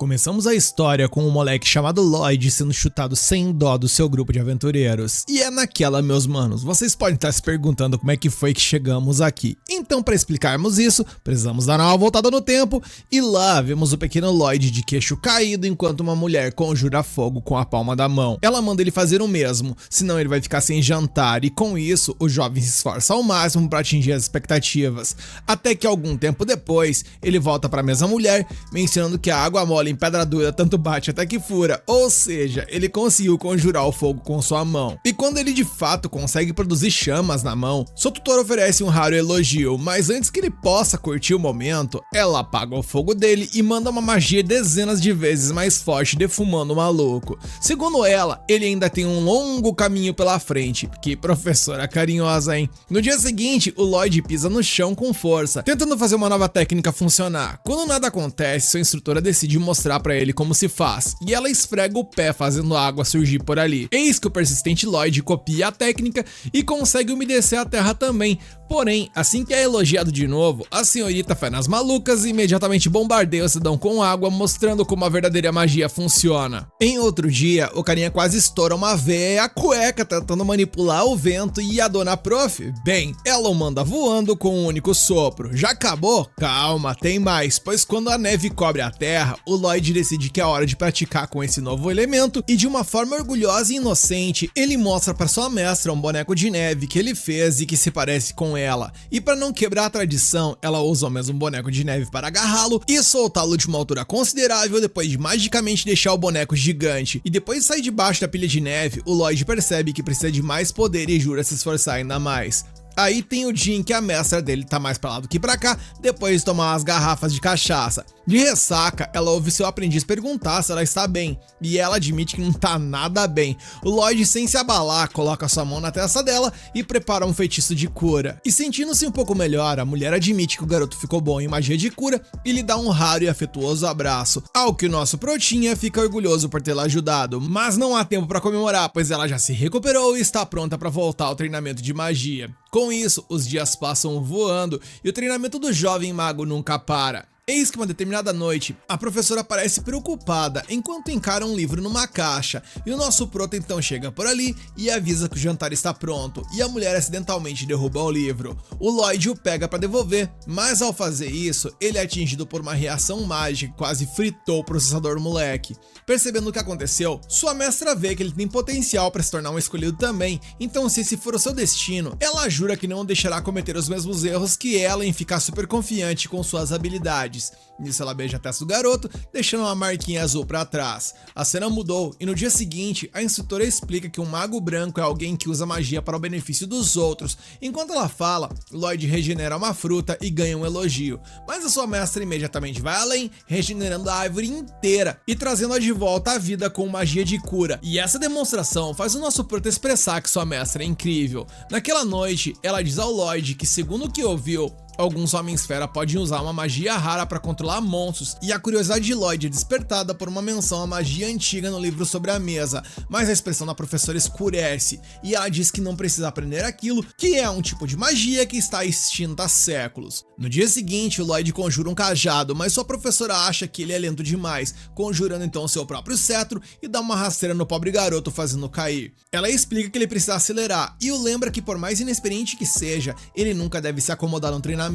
Começamos a história com um moleque chamado Lloyd sendo chutado sem dó do seu grupo de aventureiros. E é naquela, meus manos, vocês podem estar se perguntando como é que foi que chegamos aqui. Então, para explicarmos isso, precisamos dar uma voltada no tempo, e lá vemos o pequeno Lloyd de queixo caído enquanto uma mulher conjura fogo com a palma da mão. Ela manda ele fazer o mesmo, senão ele vai ficar sem jantar, e com isso, o jovem se esforça ao máximo para atingir as expectativas. Até que algum tempo depois, ele volta para a mesma mulher, mencionando que a água mole em pedra dura tanto bate até que fura, ou seja, ele conseguiu conjurar o fogo com sua mão. E quando ele de fato consegue produzir chamas na mão, seu tutor oferece um raro elogio, mas antes que ele possa curtir o momento, ela apaga o fogo dele e manda uma magia dezenas de vezes mais forte, defumando o maluco. Segundo ela, ele ainda tem um longo caminho pela frente. Que professora carinhosa, hein? No dia seguinte, o Lloyd pisa no chão com força, tentando fazer uma nova técnica funcionar. Quando nada acontece, sua instrutora decide mostrar pra ele como se faz, e ela esfrega o pé fazendo a água surgir por ali. Eis que o persistente Lloyd copia a técnica e consegue umedecer a terra também. Porém, assim que é elogiado de novo, a senhorita vai nas malucas e imediatamente bombardeia o cidadão com água, mostrando como a verdadeira magia funciona. Em outro dia, o carinha quase estoura uma veia a cueca tentando manipular o vento, e a dona prof, bem, ela o manda voando com um único sopro. Já acabou? Calma, tem mais, pois quando a neve cobre a terra, o Lloyd decide que é hora de praticar com esse novo elemento, e de uma forma orgulhosa e inocente, ele mostra para sua mestra um boneco de neve que ele fez e que se parece com ela. E para não quebrar a tradição, ela usa o mesmo boneco de neve para agarrá-lo e soltá-lo de uma altura considerável depois de magicamente deixar o boneco gigante. E depois de sair debaixo da pilha de neve, o Lloyd percebe que precisa de mais poder e jura se esforçar ainda mais. Aí tem o dia em que a mestra dele tá mais pra lá do que pra cá, depois de tomar umas garrafas de cachaça. De ressaca, ela ouve seu aprendiz perguntar se ela está bem, e ela admite que não tá nada bem. O Lloyd, sem se abalar, coloca sua mão na testa dela e prepara um feitiço de cura. E sentindo-se um pouco melhor, a mulher admite que o garoto ficou bom em magia de cura e lhe dá um raro e afetuoso abraço, ao que o nosso Protinha fica orgulhoso por tê-la ajudado. Mas não há tempo pra comemorar, pois ela já se recuperou e está pronta pra voltar ao treinamento de magia. Com isso, os dias passam voando e o treinamento do jovem mago nunca para. Eis que uma determinada noite, a professora parece preocupada enquanto encara um livro numa caixa, e o nosso proto então chega por ali e avisa que o jantar está pronto, e a mulher acidentalmente derruba o livro. O Lloyd o pega para devolver, mas ao fazer isso, ele é atingido por uma reação mágica que quase fritou o processador do moleque. Percebendo o que aconteceu, sua mestra vê que ele tem potencial para se tornar um escolhido também, então se esse for o seu destino, ela jura que não o deixará cometer os mesmos erros que ela em ficar super confiante com suas habilidades. Nisso ela beija a testa do garoto, deixando uma marquinha azul pra trás. A cena mudou e no dia seguinte, a instrutora explica que um mago branco é alguém que usa magia para o benefício dos outros. Enquanto ela fala, Lloyd regenera uma fruta e ganha um elogio. Mas a sua mestra imediatamente vai além, regenerando a árvore inteira e trazendo-a de volta à vida com magia de cura. E essa demonstração faz o nosso proto expressar que sua mestra é incrível. Naquela noite, ela diz ao Lloyd que, segundo o que ouviu, alguns homens-fera podem usar uma magia rara para controlar monstros, e a curiosidade de Lloyd é despertada por uma menção à magia antiga no livro sobre a mesa, mas a expressão da professora escurece, e ela diz que não precisa aprender aquilo, que é um tipo de magia que está extinta há séculos. No dia seguinte, o Lloyd conjura um cajado, mas sua professora acha que ele é lento demais, conjurando então seu próprio cetro e dá uma rasteira no pobre garoto, fazendo cair. Ela explica que ele precisa acelerar, e o lembra que por mais inexperiente que seja, ele nunca deve se acomodar no treinamento.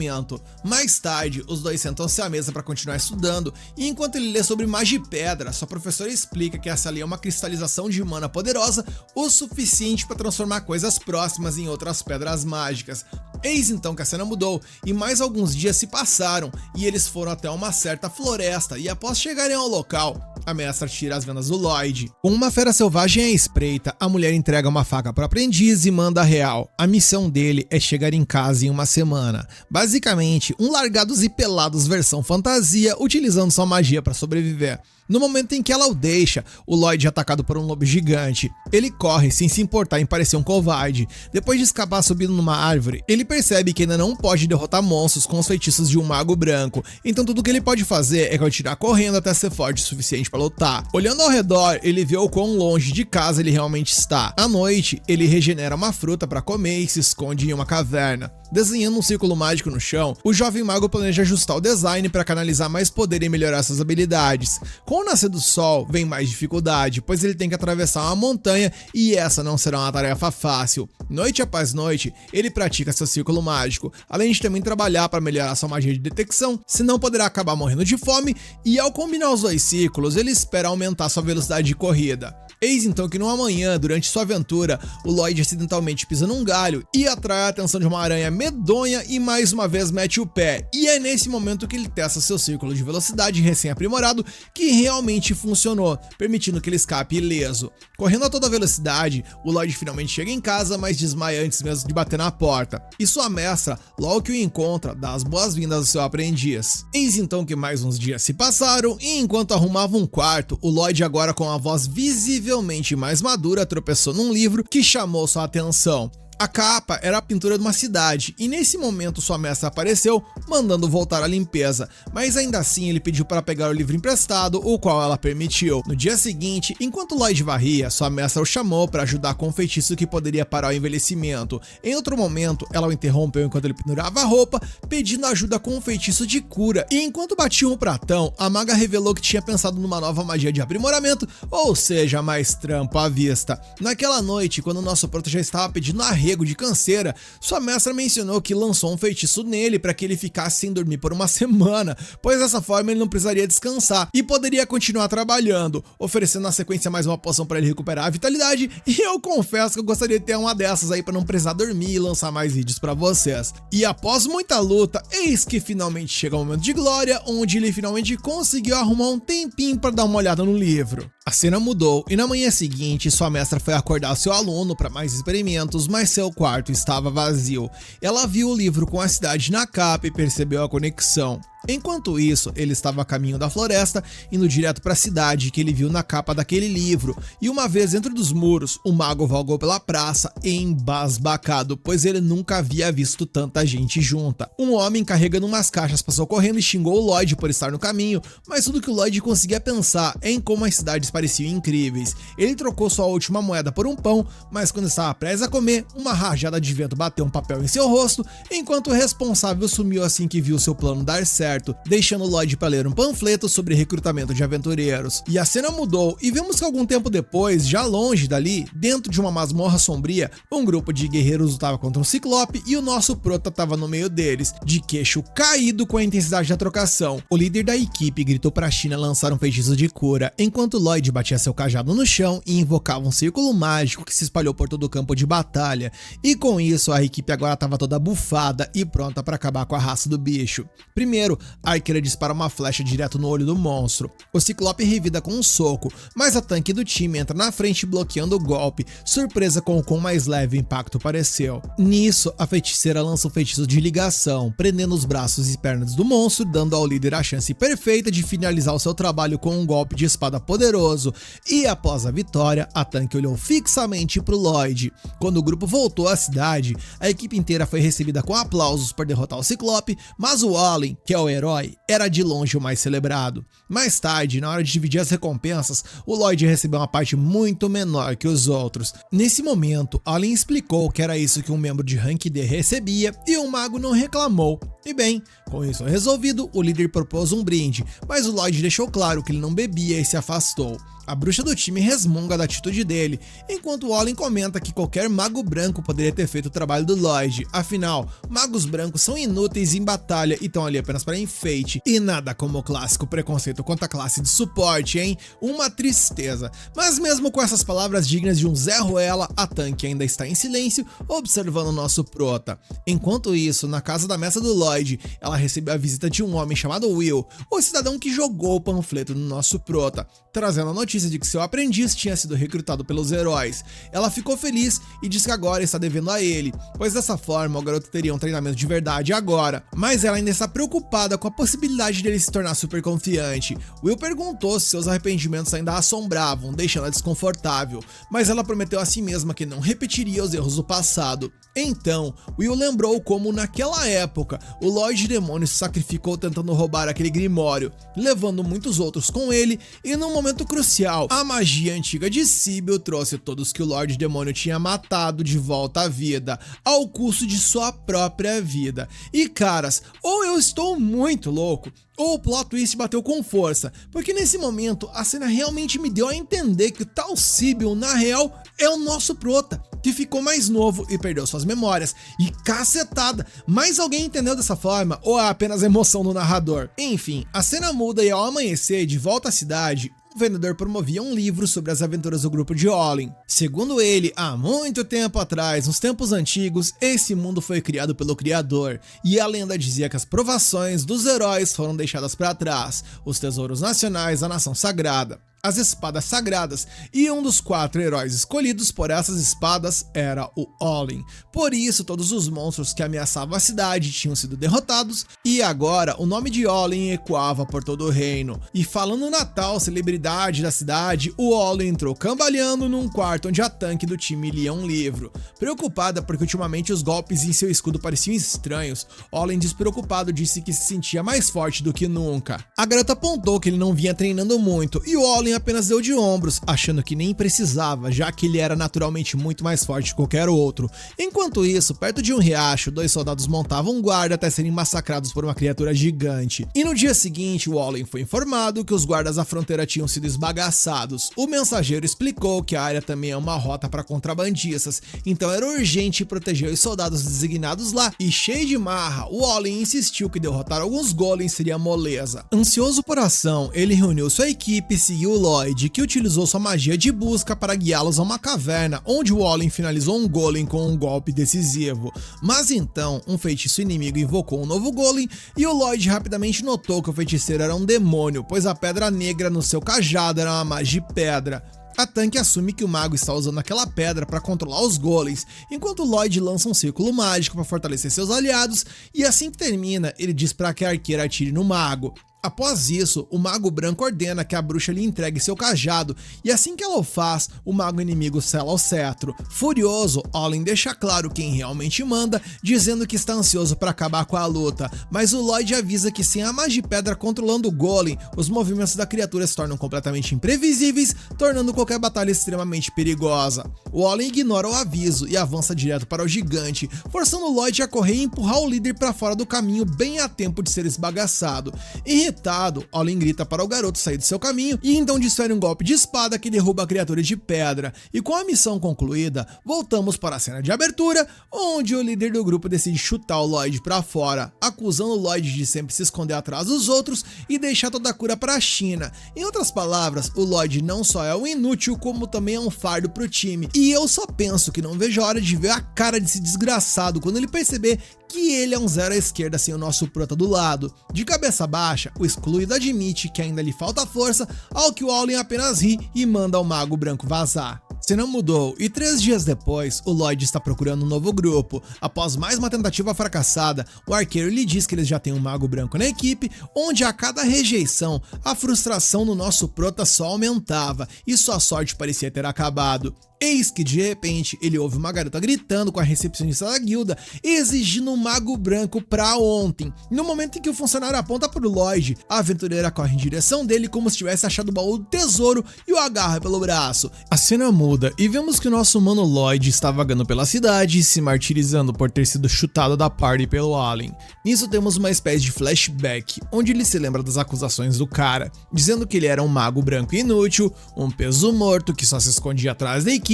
Mais tarde, os dois sentam-se à mesa para continuar estudando, e enquanto ele lê sobre Magipedra, sua professora explica que essa ali é uma cristalização de mana poderosa o suficiente para transformar coisas próximas em outras pedras mágicas. Eis então que a cena mudou, e mais alguns dias se passaram, e eles foram até uma certa floresta, e após chegarem ao local, a mestra tira as vendas do Lloyd. Com uma fera selvagem à espreita, a mulher entrega uma faca para o aprendiz e manda a real. A missão dele é chegar em casa em uma semana. Basicamente, um largados e pelados versão fantasia, utilizando sua magia para sobreviver. No momento em que ela o deixa, o Lloyd é atacado por um lobo gigante. Ele corre sem se importar em parecer um covarde. Depois de escapar subindo numa árvore, ele percebe que ainda não pode derrotar monstros com os feitiços de um mago branco. Então tudo que ele pode fazer é continuar correndo até ser forte o suficiente para lutar. Olhando ao redor, ele vê o quão longe de casa ele realmente está. À noite, ele regenera uma fruta para comer e se esconde em uma caverna. Desenhando um círculo mágico no chão, o jovem mago planeja ajustar o design para canalizar mais poder e melhorar suas habilidades. Com o nascer do sol, vem mais dificuldade, pois ele tem que atravessar uma montanha e essa não será uma tarefa fácil. Noite após noite, ele pratica seu círculo mágico, além de também trabalhar para melhorar sua magia de detecção, senão poderá acabar morrendo de fome, e ao combinar os dois ciclos, ele espera aumentar sua velocidade de corrida. Eis então que numa manhã, durante sua aventura, o Lloyd acidentalmente pisa num galho e atrai a atenção de uma aranha medonha e mais uma vez mete o pé, e é nesse momento que ele testa seu círculo de velocidade recém-aprimorado, que realmente funcionou, permitindo que ele escape ileso. Correndo a toda velocidade, o Lloyd finalmente chega em casa, mas desmaia antes mesmo de bater na porta, e sua mestra, logo que o encontra, dá as boas-vindas ao seu aprendiz. Eis então que mais uns dias se passaram, e enquanto arrumava um quarto, o Lloyd, agora com a voz visivelmente mais madura, tropeçou num livro que chamou sua atenção. A capa era a pintura de uma cidade, e nesse momento sua mestra apareceu, mandando voltar à limpeza, mas ainda assim ele pediu para pegar o livro emprestado, o qual ela permitiu. No dia seguinte, enquanto Lloyd varria, sua mestra o chamou para ajudar com um feitiço que poderia parar o envelhecimento. Em outro momento, ela o interrompeu enquanto ele pendurava a roupa, pedindo ajuda com um feitiço de cura, e enquanto batiam um pratão, a maga revelou que tinha pensado numa nova magia de aprimoramento, ou seja, mais trampo à vista. Naquela noite, quando o nosso proto já estava pedindo arrego de canseira, sua mestra mencionou que lançou um feitiço nele para que ele ficasse sem dormir por uma semana, pois dessa forma ele não precisaria descansar e poderia continuar trabalhando, oferecendo na sequência mais uma poção para ele recuperar a vitalidade, e eu confesso que eu gostaria de ter uma dessas aí para não precisar dormir e lançar mais vídeos para vocês. E após muita luta, eis que finalmente chega o momento de glória, onde ele finalmente conseguiu arrumar um tempinho para dar uma olhada no livro. A cena mudou e na manhã seguinte sua mestra foi acordar seu aluno para mais experimentos, mas seu quarto estava vazio. Ela viu o livro com a cidade na capa e percebeu a conexão. Enquanto isso, ele estava a caminho da floresta, indo direto para a cidade que ele viu na capa daquele livro, e uma vez dentro dos muros, o mago valgou pela praça embasbacado, pois ele nunca havia visto tanta gente junta. Um homem carregando umas caixas passou correndo e xingou o Lloyd por estar no caminho, mas tudo que o Lloyd conseguia pensar é em como as cidades pareciam incríveis. Ele trocou sua última moeda por um pão, mas quando estava prestes a comer, uma rajada de vento bateu um papel em seu rosto, enquanto o responsável sumiu assim que viu seu plano dar certo, deixando Lloyd para ler um panfleto sobre recrutamento de aventureiros. E a cena mudou e vemos que algum tempo depois, já longe dali, dentro de uma masmorra sombria, um grupo de guerreiros lutava contra um ciclope e o nosso prota estava no meio deles, de queixo caído com a intensidade da trocação. O líder da equipe gritou para China lançar um feitiço de cura, enquanto Lloyd batia seu cajado no chão e invocava um círculo mágico que se espalhou por todo o campo de batalha, e com isso a equipe agora estava toda bufada e pronta para acabar com a raça do bicho. Primeiro, a arqueira dispara uma flecha direto no olho do monstro. O ciclope revida com um soco, mas a tanque do time entra na frente bloqueando o golpe, surpresa com o quão mais leve o impacto pareceu. Nisso, a feiticeira lança um feitiço de ligação, prendendo os braços e pernas do monstro, dando ao líder a chance perfeita de finalizar o seu trabalho com um golpe de espada poderoso, e após a vitória, a tanque olhou fixamente para o Lloyd. Quando o grupo voltou à cidade, a equipe inteira foi recebida com aplausos por derrotar o ciclope, mas o Allen, que é o herói, era de longe o mais celebrado. Mais tarde, na hora de dividir as recompensas, o Lloyd recebeu uma parte muito menor que os outros. Nesse momento, Allen explicou que era isso que um membro de Rank D recebia e o mago não reclamou. E bem, com isso resolvido, o líder propôs um brinde, mas o Lloyd deixou claro que ele não bebia e se afastou. A bruxa do time resmunga da atitude dele, enquanto o Allen comenta que qualquer mago branco poderia ter feito o trabalho do Lloyd, afinal, magos brancos são inúteis em batalha e estão ali apenas para enfeite, e nada como o clássico preconceito contra a classe de suporte, hein? Uma tristeza. Mas mesmo com essas palavras dignas de um Zé Ruela, a tanque ainda está em silêncio, observando o nosso prota. Enquanto isso, na casa da mestra do Lloyd, ela recebeu a visita de um homem chamado Will, o cidadão que jogou o panfleto no nosso prota, trazendo a notícia de que seu aprendiz tinha sido recrutado pelos heróis. Ela ficou feliz e disse que agora está devendo a ele, pois dessa forma o garoto teria um treinamento de verdade agora, mas ela ainda está preocupada com a possibilidade dele se tornar super confiante. Will perguntou se seus arrependimentos ainda a assombravam, deixando-a desconfortável, mas ela prometeu a si mesma que não repetiria os erros do passado. Então, Will lembrou como naquela época, o Lloyd Demônio se sacrificou tentando roubar aquele grimório, levando muitos outros com ele, e num momento crucial, a magia antiga de Síbil trouxe todos que o Lorde Demônio tinha matado de volta à vida, ao custo de sua própria vida. E caras, ou eu estou muito louco, ou o plot twist bateu com força, porque nesse momento a cena realmente me deu a entender que o tal Síbil, na real, é o nosso prota, que ficou mais novo e perdeu suas memórias. E cacetada, mas alguém entendeu dessa forma ou é apenas emoção do narrador? Enfim, a cena muda e ao amanhecer, de volta à cidade, o vendedor promovia um livro sobre as aventuras do grupo de Olin. Segundo ele, há muito tempo atrás, nos tempos antigos, esse mundo foi criado pelo Criador, e a lenda dizia que as provações dos heróis foram deixadas para trás, os tesouros nacionais da nação sagrada, as espadas sagradas, e um dos 4 heróis escolhidos por essas espadas era o Olin. Por isso, todos os monstros que ameaçavam a cidade tinham sido derrotados, e agora o nome de Olin ecoava por todo o reino. E falando na tal celebridade da cidade, o Olin entrou cambaleando num quarto onde a tanque do time lia um livro. Preocupada porque ultimamente os golpes em seu escudo pareciam estranhos, Olin despreocupado disse que se sentia mais forte do que nunca. A garota apontou que ele não vinha treinando muito, e o Olin apenas deu de ombros, achando que nem precisava, já que ele era naturalmente muito mais forte que qualquer outro. Enquanto isso, perto de um riacho, 2 soldados montavam guarda até serem massacrados por uma criatura gigante. E no dia seguinte, o Olin foi informado que os guardas da fronteira tinham sido esbagaçados. O mensageiro explicou que a área também é uma rota para contrabandistas, então era urgente proteger os soldados designados lá, e cheio de marra, o Olin insistiu que derrotar alguns golems seria moleza. Ansioso por ação, ele reuniu sua equipe e seguiu Lloyd, que utilizou sua magia de busca para guiá-los a uma caverna, onde o Olin finalizou um golem com um golpe decisivo. Mas então, um feitiço inimigo invocou um novo golem, e o Lloyd rapidamente notou que o feiticeiro era um demônio, pois a pedra negra no seu cajado era uma magia de pedra. A tanque assume que o mago está usando aquela pedra para controlar os golems, enquanto Lloyd lança um círculo mágico para fortalecer seus aliados, e assim que termina, ele diz para que a arqueira atire no mago. Após isso, o mago branco ordena que a bruxa lhe entregue seu cajado, e assim que ela o faz, o mago inimigo sela o cetro. Furioso, Olin deixa claro quem realmente manda, dizendo que está ansioso para acabar com a luta, mas o Lloyd avisa que sem a magia de pedra controlando o golem, os movimentos da criatura se tornam completamente imprevisíveis, tornando qualquer batalha extremamente perigosa. O Olin ignora o aviso e avança direto para o gigante, forçando o Lloyd a correr e empurrar o líder para fora do caminho bem a tempo de ser esbagaçado. Irritado, Olin grita para o garoto sair do seu caminho e então desfere um golpe de espada que derruba a criatura de pedra. E com a missão concluída, voltamos para a cena de abertura, onde o líder do grupo decide chutar o Lloyd para fora, acusando o Lloyd de sempre se esconder atrás dos outros e deixar toda a cura para a China. Em outras palavras, o Lloyd não só é um inútil, como também é um fardo pro time. E eu só penso que não vejo a hora de ver a cara desse desgraçado quando ele perceber que ele é um zero à esquerda sem o nosso prota do lado. De cabeça baixa, o excluído admite que ainda lhe falta força, ao que o Olin apenas ri e manda o mago branco vazar. Cena mudou e 3 dias depois, o Lloyd está procurando um novo grupo. Após mais uma tentativa fracassada, o arqueiro lhe diz que eles já têm um mago branco na equipe, onde a cada rejeição, a frustração no nosso prota só aumentava e sua sorte parecia ter acabado. Eis que de repente ele ouve uma garota gritando com a recepcionista da guilda, exigindo um mago branco pra ontem. No momento em que o funcionário aponta pro Lloyd, a aventureira corre em direção dele como se tivesse achado o baú do tesouro e o agarra pelo braço. A cena muda e vemos que o nosso mano Lloyd está vagando pela cidade, se martirizando por ter sido chutado da party pelo Olin. Nisso temos uma espécie de flashback, onde ele se lembra das acusações do cara, dizendo que ele era um mago branco inútil, um peso morto que só se escondia atrás da equipe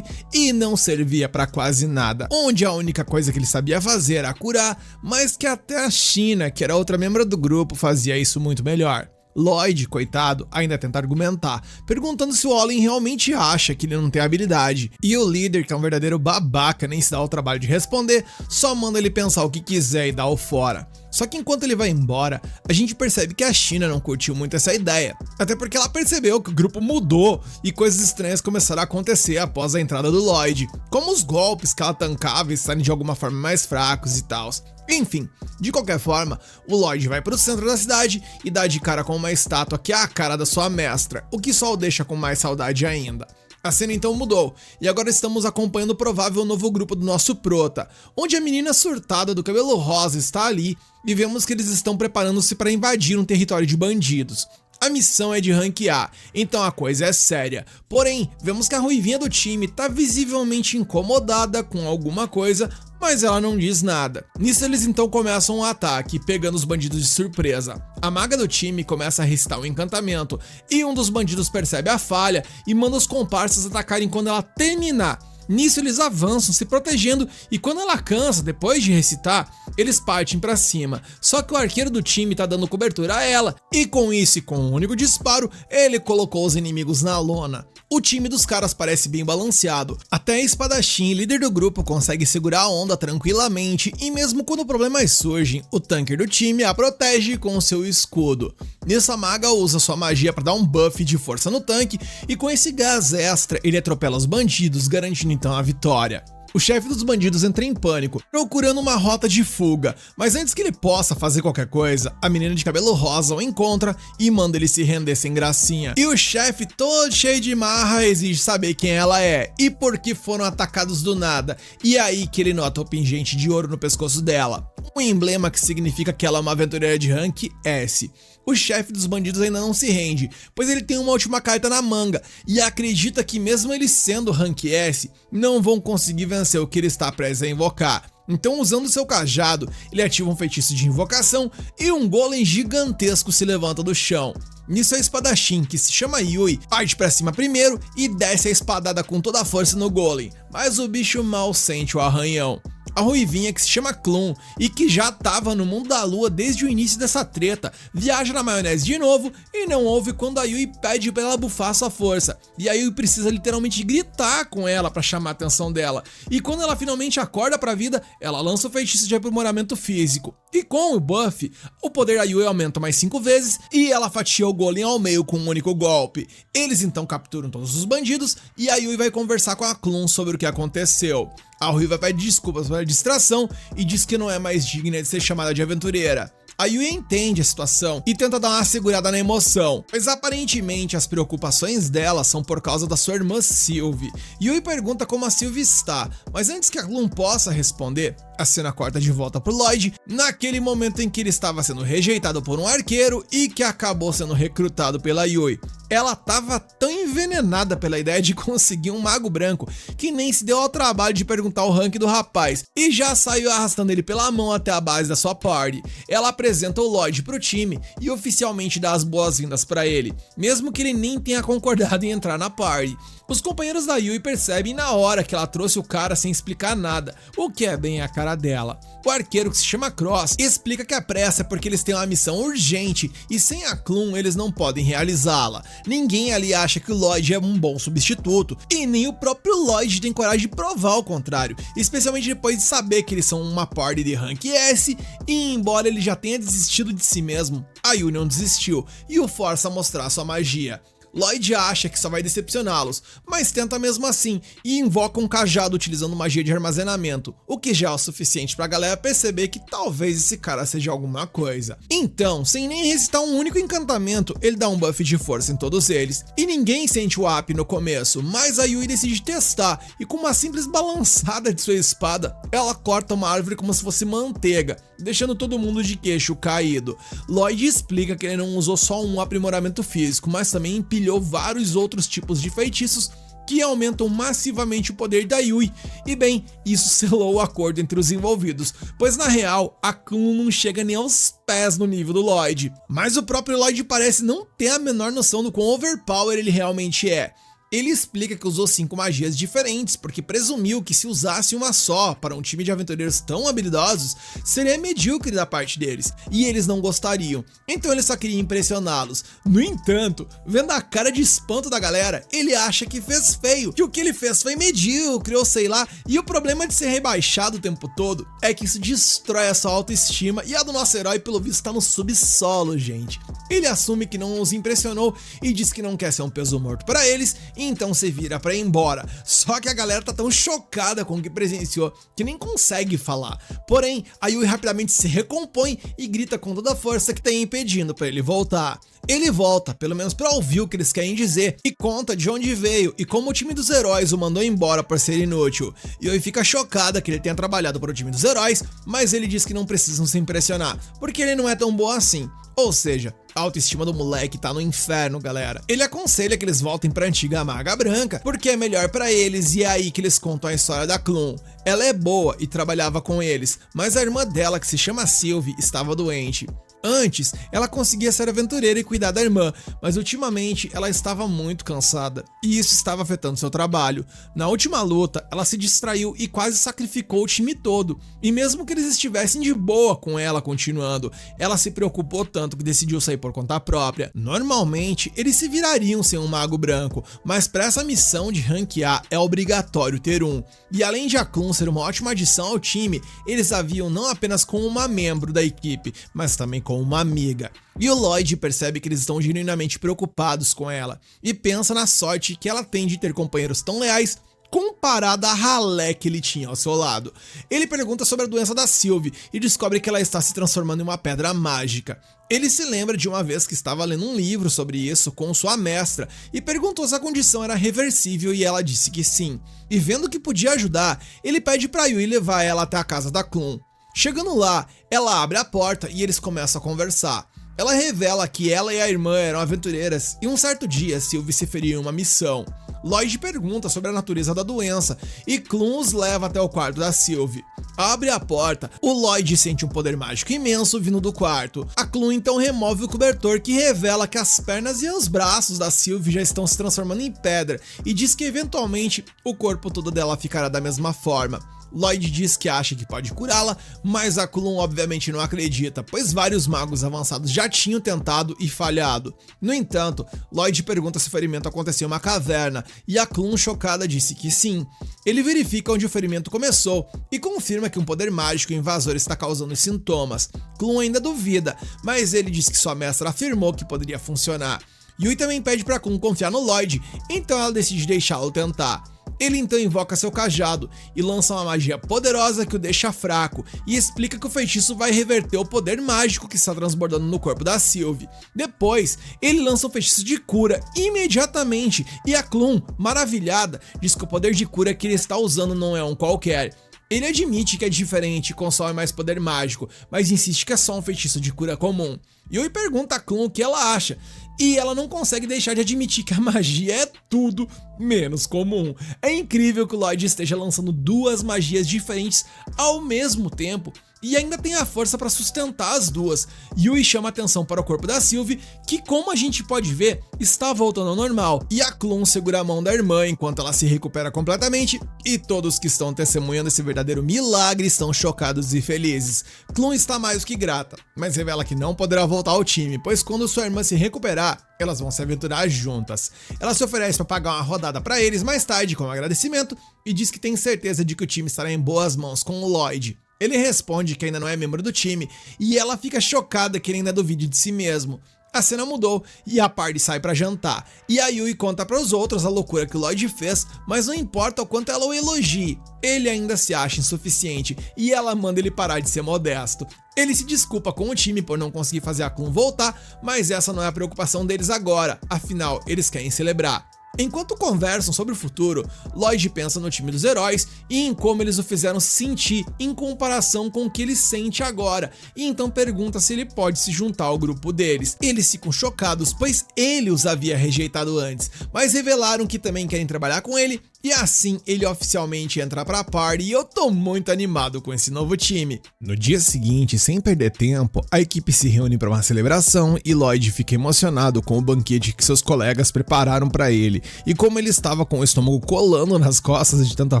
e não servia pra quase nada, onde a única coisa que ele sabia fazer era curar, mas que até a China, que era outra membro do grupo, fazia isso muito melhor. Lloyd, coitado, ainda tenta argumentar, perguntando se o Olin realmente acha que ele não tem habilidade, e o líder, que é um verdadeiro babaca, nem se dá o trabalho de responder, só manda ele pensar o que quiser e dá o fora. Só que enquanto ele vai embora, a gente percebe que a China não curtiu muito essa ideia, até porque ela percebeu que o grupo mudou e coisas estranhas começaram a acontecer após a entrada do Lloyd, como os golpes que ela tancava estarem de alguma forma mais fracos e tal. Enfim, de qualquer forma, o Lloyd vai para o centro da cidade e dá de cara com uma estátua que é a cara da sua mestra, o que só o deixa com mais saudade ainda. A cena então mudou, e agora estamos acompanhando o provável novo grupo do nosso prota, onde a menina surtada do cabelo rosa está ali, e vemos que eles estão preparando-se para invadir um território de bandidos. A missão é de rank A, então a coisa é séria. Porém, vemos que a ruivinha do time tá visivelmente incomodada com alguma coisa, mas ela não diz nada. Nisso eles então começam um ataque, pegando os bandidos de surpresa. A maga do time começa a recitar um encantamento, e um dos bandidos percebe a falha e manda os comparsas atacarem quando ela terminar. Nisso eles avançam, se protegendo, e quando ela cansa, depois de recitar, eles partem pra cima. Só que o arqueiro do time tá dando cobertura a ela, e com isso e com um único disparo, ele colocou os inimigos na lona. O time dos caras parece bem balanceado, até a espadachim, líder do grupo, consegue segurar a onda tranquilamente, e mesmo quando problemas surgem, o tanker do time a protege com seu escudo. Nisso a maga usa sua magia para dar um buff de força no tanque, e com esse gás extra ele atropela os bandidos, garantindo então a vitória. O chefe dos bandidos entra em pânico, procurando uma rota de fuga, mas antes que ele possa fazer qualquer coisa, a menina de cabelo rosa o encontra e manda ele se render sem gracinha. E o chefe, todo cheio de marra, exige saber quem ela é e por que foram atacados do nada, e é aí que ele nota o pingente de ouro no pescoço dela, um emblema que significa que ela é uma aventureira de rank S. O chefe dos bandidos ainda não se rende, pois ele tem uma última carta na manga e acredita que mesmo ele sendo rank S, não vão conseguir vencer o que ele está prestes a invocar. Então, usando seu cajado, ele ativa um feitiço de invocação e um golem gigantesco se levanta do chão. Nisso a espadachim, que se chama Yui, parte pra cima primeiro e desce a espadada com toda a força no golem, mas o bicho mal sente o arranhão. A ruivinha, que se chama Klum e que já tava no mundo da lua desde o início dessa treta, viaja na maionese de novo e não ouve quando a Yui pede pra ela bufar sua força. E a Yui precisa literalmente gritar com ela pra chamar a atenção dela. E quando ela finalmente acorda pra vida, ela lança o feitiço de aprimoramento físico. E com o buff, o poder da Yui aumenta mais 5 vezes e ela fatia o golem ao meio com um único golpe. Eles então capturam todos os bandidos e a Yui vai conversar com a Klum sobre o que aconteceu. A Ruiva pede desculpas pela distração e diz que não é mais digna de ser chamada de aventureira. A Yui entende a situação e tenta dar uma segurada na emoção, mas aparentemente as preocupações dela são por causa da sua irmã Sylvie. Yui pergunta como a Sylvie está, mas antes que a Klum possa responder, a cena corta de volta pro Lloyd, naquele momento em que ele estava sendo rejeitado por um arqueiro e que acabou sendo recrutado pela Yui. Ela estava tão envenenada pela ideia de conseguir um mago branco que nem se deu ao trabalho de perguntar o rank do rapaz e já saiu arrastando ele pela mão até a base da sua party. Ela apresenta o Lloyd pro time e oficialmente dá as boas-vindas para ele, mesmo que ele nem tenha concordado em entrar na party. Os companheiros da Yui percebem na hora que ela trouxe o cara sem explicar nada, o que é bem a cara dela. O arqueiro, que se chama Cross, explica que a pressa é porque eles têm uma missão urgente e sem a Klum eles não podem realizá-la. Ninguém ali acha que o Lloyd é um bom substituto e nem o próprio Lloyd tem coragem de provar o contrário, especialmente depois de saber que eles são uma party de rank S e embora ele já tenha desistido de si mesmo, a Yui não desistiu e o força a mostrar sua magia. Lloyd acha que só vai decepcioná-los, mas tenta mesmo assim e invoca um cajado utilizando magia de armazenamento, o que já é o suficiente pra galera perceber que talvez esse cara seja alguma coisa. Então, sem nem recitar um único encantamento, ele dá um buff de força em todos eles, e ninguém sente o up no começo, mas a Yui decide testar, e com uma simples balançada de sua espada, ela corta uma árvore como se fosse manteiga, deixando todo mundo de queixo caído. Lloyd explica que ele não usou só um aprimoramento físico, mas também empilhou vários outros tipos de feitiços que aumentam massivamente o poder da Yui, e bem, isso selou o acordo entre os envolvidos, pois na real, a Klum não chega nem aos pés no nível do Lloyd, mas o próprio Lloyd parece não ter a menor noção do quão overpower ele realmente é. Ele explica que usou 5 magias diferentes, porque presumiu que se usasse uma só para um time de aventureiros tão habilidosos, seria medíocre da parte deles, e eles não gostariam, então ele só queria impressioná-los. No entanto, vendo a cara de espanto da galera, ele acha que fez feio, que o que ele fez foi medíocre ou sei lá, e o problema de ser rebaixado o tempo todo é que isso destrói a sua autoestima, e a do nosso herói pelo visto está no subsolo, gente. Ele assume que não os impressionou e diz que não quer ser um peso morto para eles, e então se vira pra ir embora. Só que a galera tá tão chocada com o que presenciou que nem consegue falar. Porém, a Yui rapidamente se recompõe e grita com toda a força que tem impedindo pra ele voltar. Ele volta, pelo menos pra ouvir o que eles querem dizer, e conta de onde veio e como o time dos heróis o mandou embora por ser inútil. Yui fica chocada que ele tenha trabalhado para o time dos heróis, mas ele diz que não precisam se impressionar, porque ele não é tão bom assim. Ou seja, a autoestima do moleque tá no inferno, galera. Ele aconselha que eles voltem pra antiga Maga Branca, porque é melhor pra eles, e é aí que eles contam a história da Klum. Ela é boa e trabalhava com eles, mas a irmã dela, que se chama Sylvie, estava doente. Antes, ela conseguia ser aventureira e cuidar da irmã, mas ultimamente ela estava muito cansada, e isso estava afetando seu trabalho. Na última luta, ela se distraiu e quase sacrificou o time todo, e mesmo que eles estivessem de boa com ela continuando, ela se preocupou tanto que decidiu sair por conta própria. Normalmente, eles se virariam sem um mago branco, mas para essa missão de ranquear é obrigatório ter um, e além de a Klum ser uma ótima adição ao time, eles a viam não apenas como uma membro da equipe, mas também com uma amiga. E o Lloyd percebe que eles estão genuinamente preocupados com ela e pensa na sorte que ela tem de ter companheiros tão leais comparada à ralé que ele tinha ao seu lado. Ele pergunta sobre a doença da Sylvie e descobre que ela está se transformando em uma pedra mágica. Ele se lembra de uma vez que estava lendo um livro sobre isso com sua mestra e perguntou se a condição era reversível e ela disse que sim. E vendo que podia ajudar, ele pede para Yui levar ela até a casa da Klum. Chegando lá, ela abre a porta e eles começam a conversar. Ela revela que ela e a irmã eram aventureiras e um certo dia Sylvie se feriu em uma missão. Lloyd pergunta sobre a natureza da doença e Klum os leva até o quarto da Sylvie. Abre a porta, o Lloyd sente um poder mágico imenso vindo do quarto. A Klum então remove o cobertor, que revela que as pernas e os braços da Sylvie já estão se transformando em pedra e diz que eventualmente o corpo todo dela ficará da mesma forma. Lloyd diz que acha que pode curá-la, mas a Klum obviamente não acredita, pois vários magos avançados já tinham tentado e falhado. No entanto, Lloyd pergunta se o ferimento aconteceu em uma caverna, e a Klum, chocada, disse que sim. Ele verifica onde o ferimento começou e confirma que um poder mágico invasor está causando os sintomas. Klum ainda duvida, mas ele diz que sua mestra afirmou que poderia funcionar. Yui também pede para Klum confiar no Lloyd, então ela decide deixá-lo tentar. Ele então invoca seu cajado e lança uma magia poderosa que o deixa fraco e explica que o feitiço vai reverter o poder mágico que está transbordando no corpo da Sylvie. Depois, ele lança um feitiço de cura imediatamente e a Klum, maravilhada, diz que o poder de cura que ele está usando não é um qualquer. Ele admite que é diferente e consome mais poder mágico, mas insiste que é só um feitiço de cura comum. Yui pergunta a Klum o que ela acha, e ela não consegue deixar de admitir que a magia é tudo menos comum. É incrível que o Lloyd esteja lançando duas magias diferentes ao mesmo tempo e ainda tem a força para sustentar as duas. Yui chama atenção para o corpo da Sylvie, que, como a gente pode ver, está voltando ao normal, e a Klum segura a mão da irmã enquanto ela se recupera completamente, e todos que estão testemunhando esse verdadeiro milagre estão chocados e felizes. Klum está mais do que grata, mas revela que não poderá voltar ao time, pois quando sua irmã se recuperar, elas vão se aventurar juntas. Ela se oferece para pagar uma rodada para eles mais tarde como agradecimento e diz que tem certeza de que o time estará em boas mãos com o Lloyd. Ele responde que ainda não é membro do time e ela fica chocada que ele ainda duvide de si mesmo. A cena mudou e a party sai pra jantar, e a Yui conta para os outros a loucura que o Lloyd fez, mas não importa o quanto ela o elogie, ele ainda se acha insuficiente e ela manda ele parar de ser modesto. Ele se desculpa com o time por não conseguir fazer a Klum voltar, mas essa não é a preocupação deles agora, afinal eles querem celebrar. Enquanto conversam sobre o futuro, Lloyd pensa no time dos heróis e em como eles o fizeram sentir em comparação com o que ele sente agora, e então pergunta se ele pode se juntar ao grupo deles. Eles ficam chocados, pois ele os havia rejeitado antes, mas revelaram que também querem trabalhar com ele, e assim ele oficialmente entra pra party e eu tô muito animado com esse novo time. No dia seguinte, sem perder tempo, a equipe se reúne para uma celebração e Lloyd fica emocionado com o banquete que seus colegas prepararam para ele. E como ele estava com o estômago colando nas costas de tanta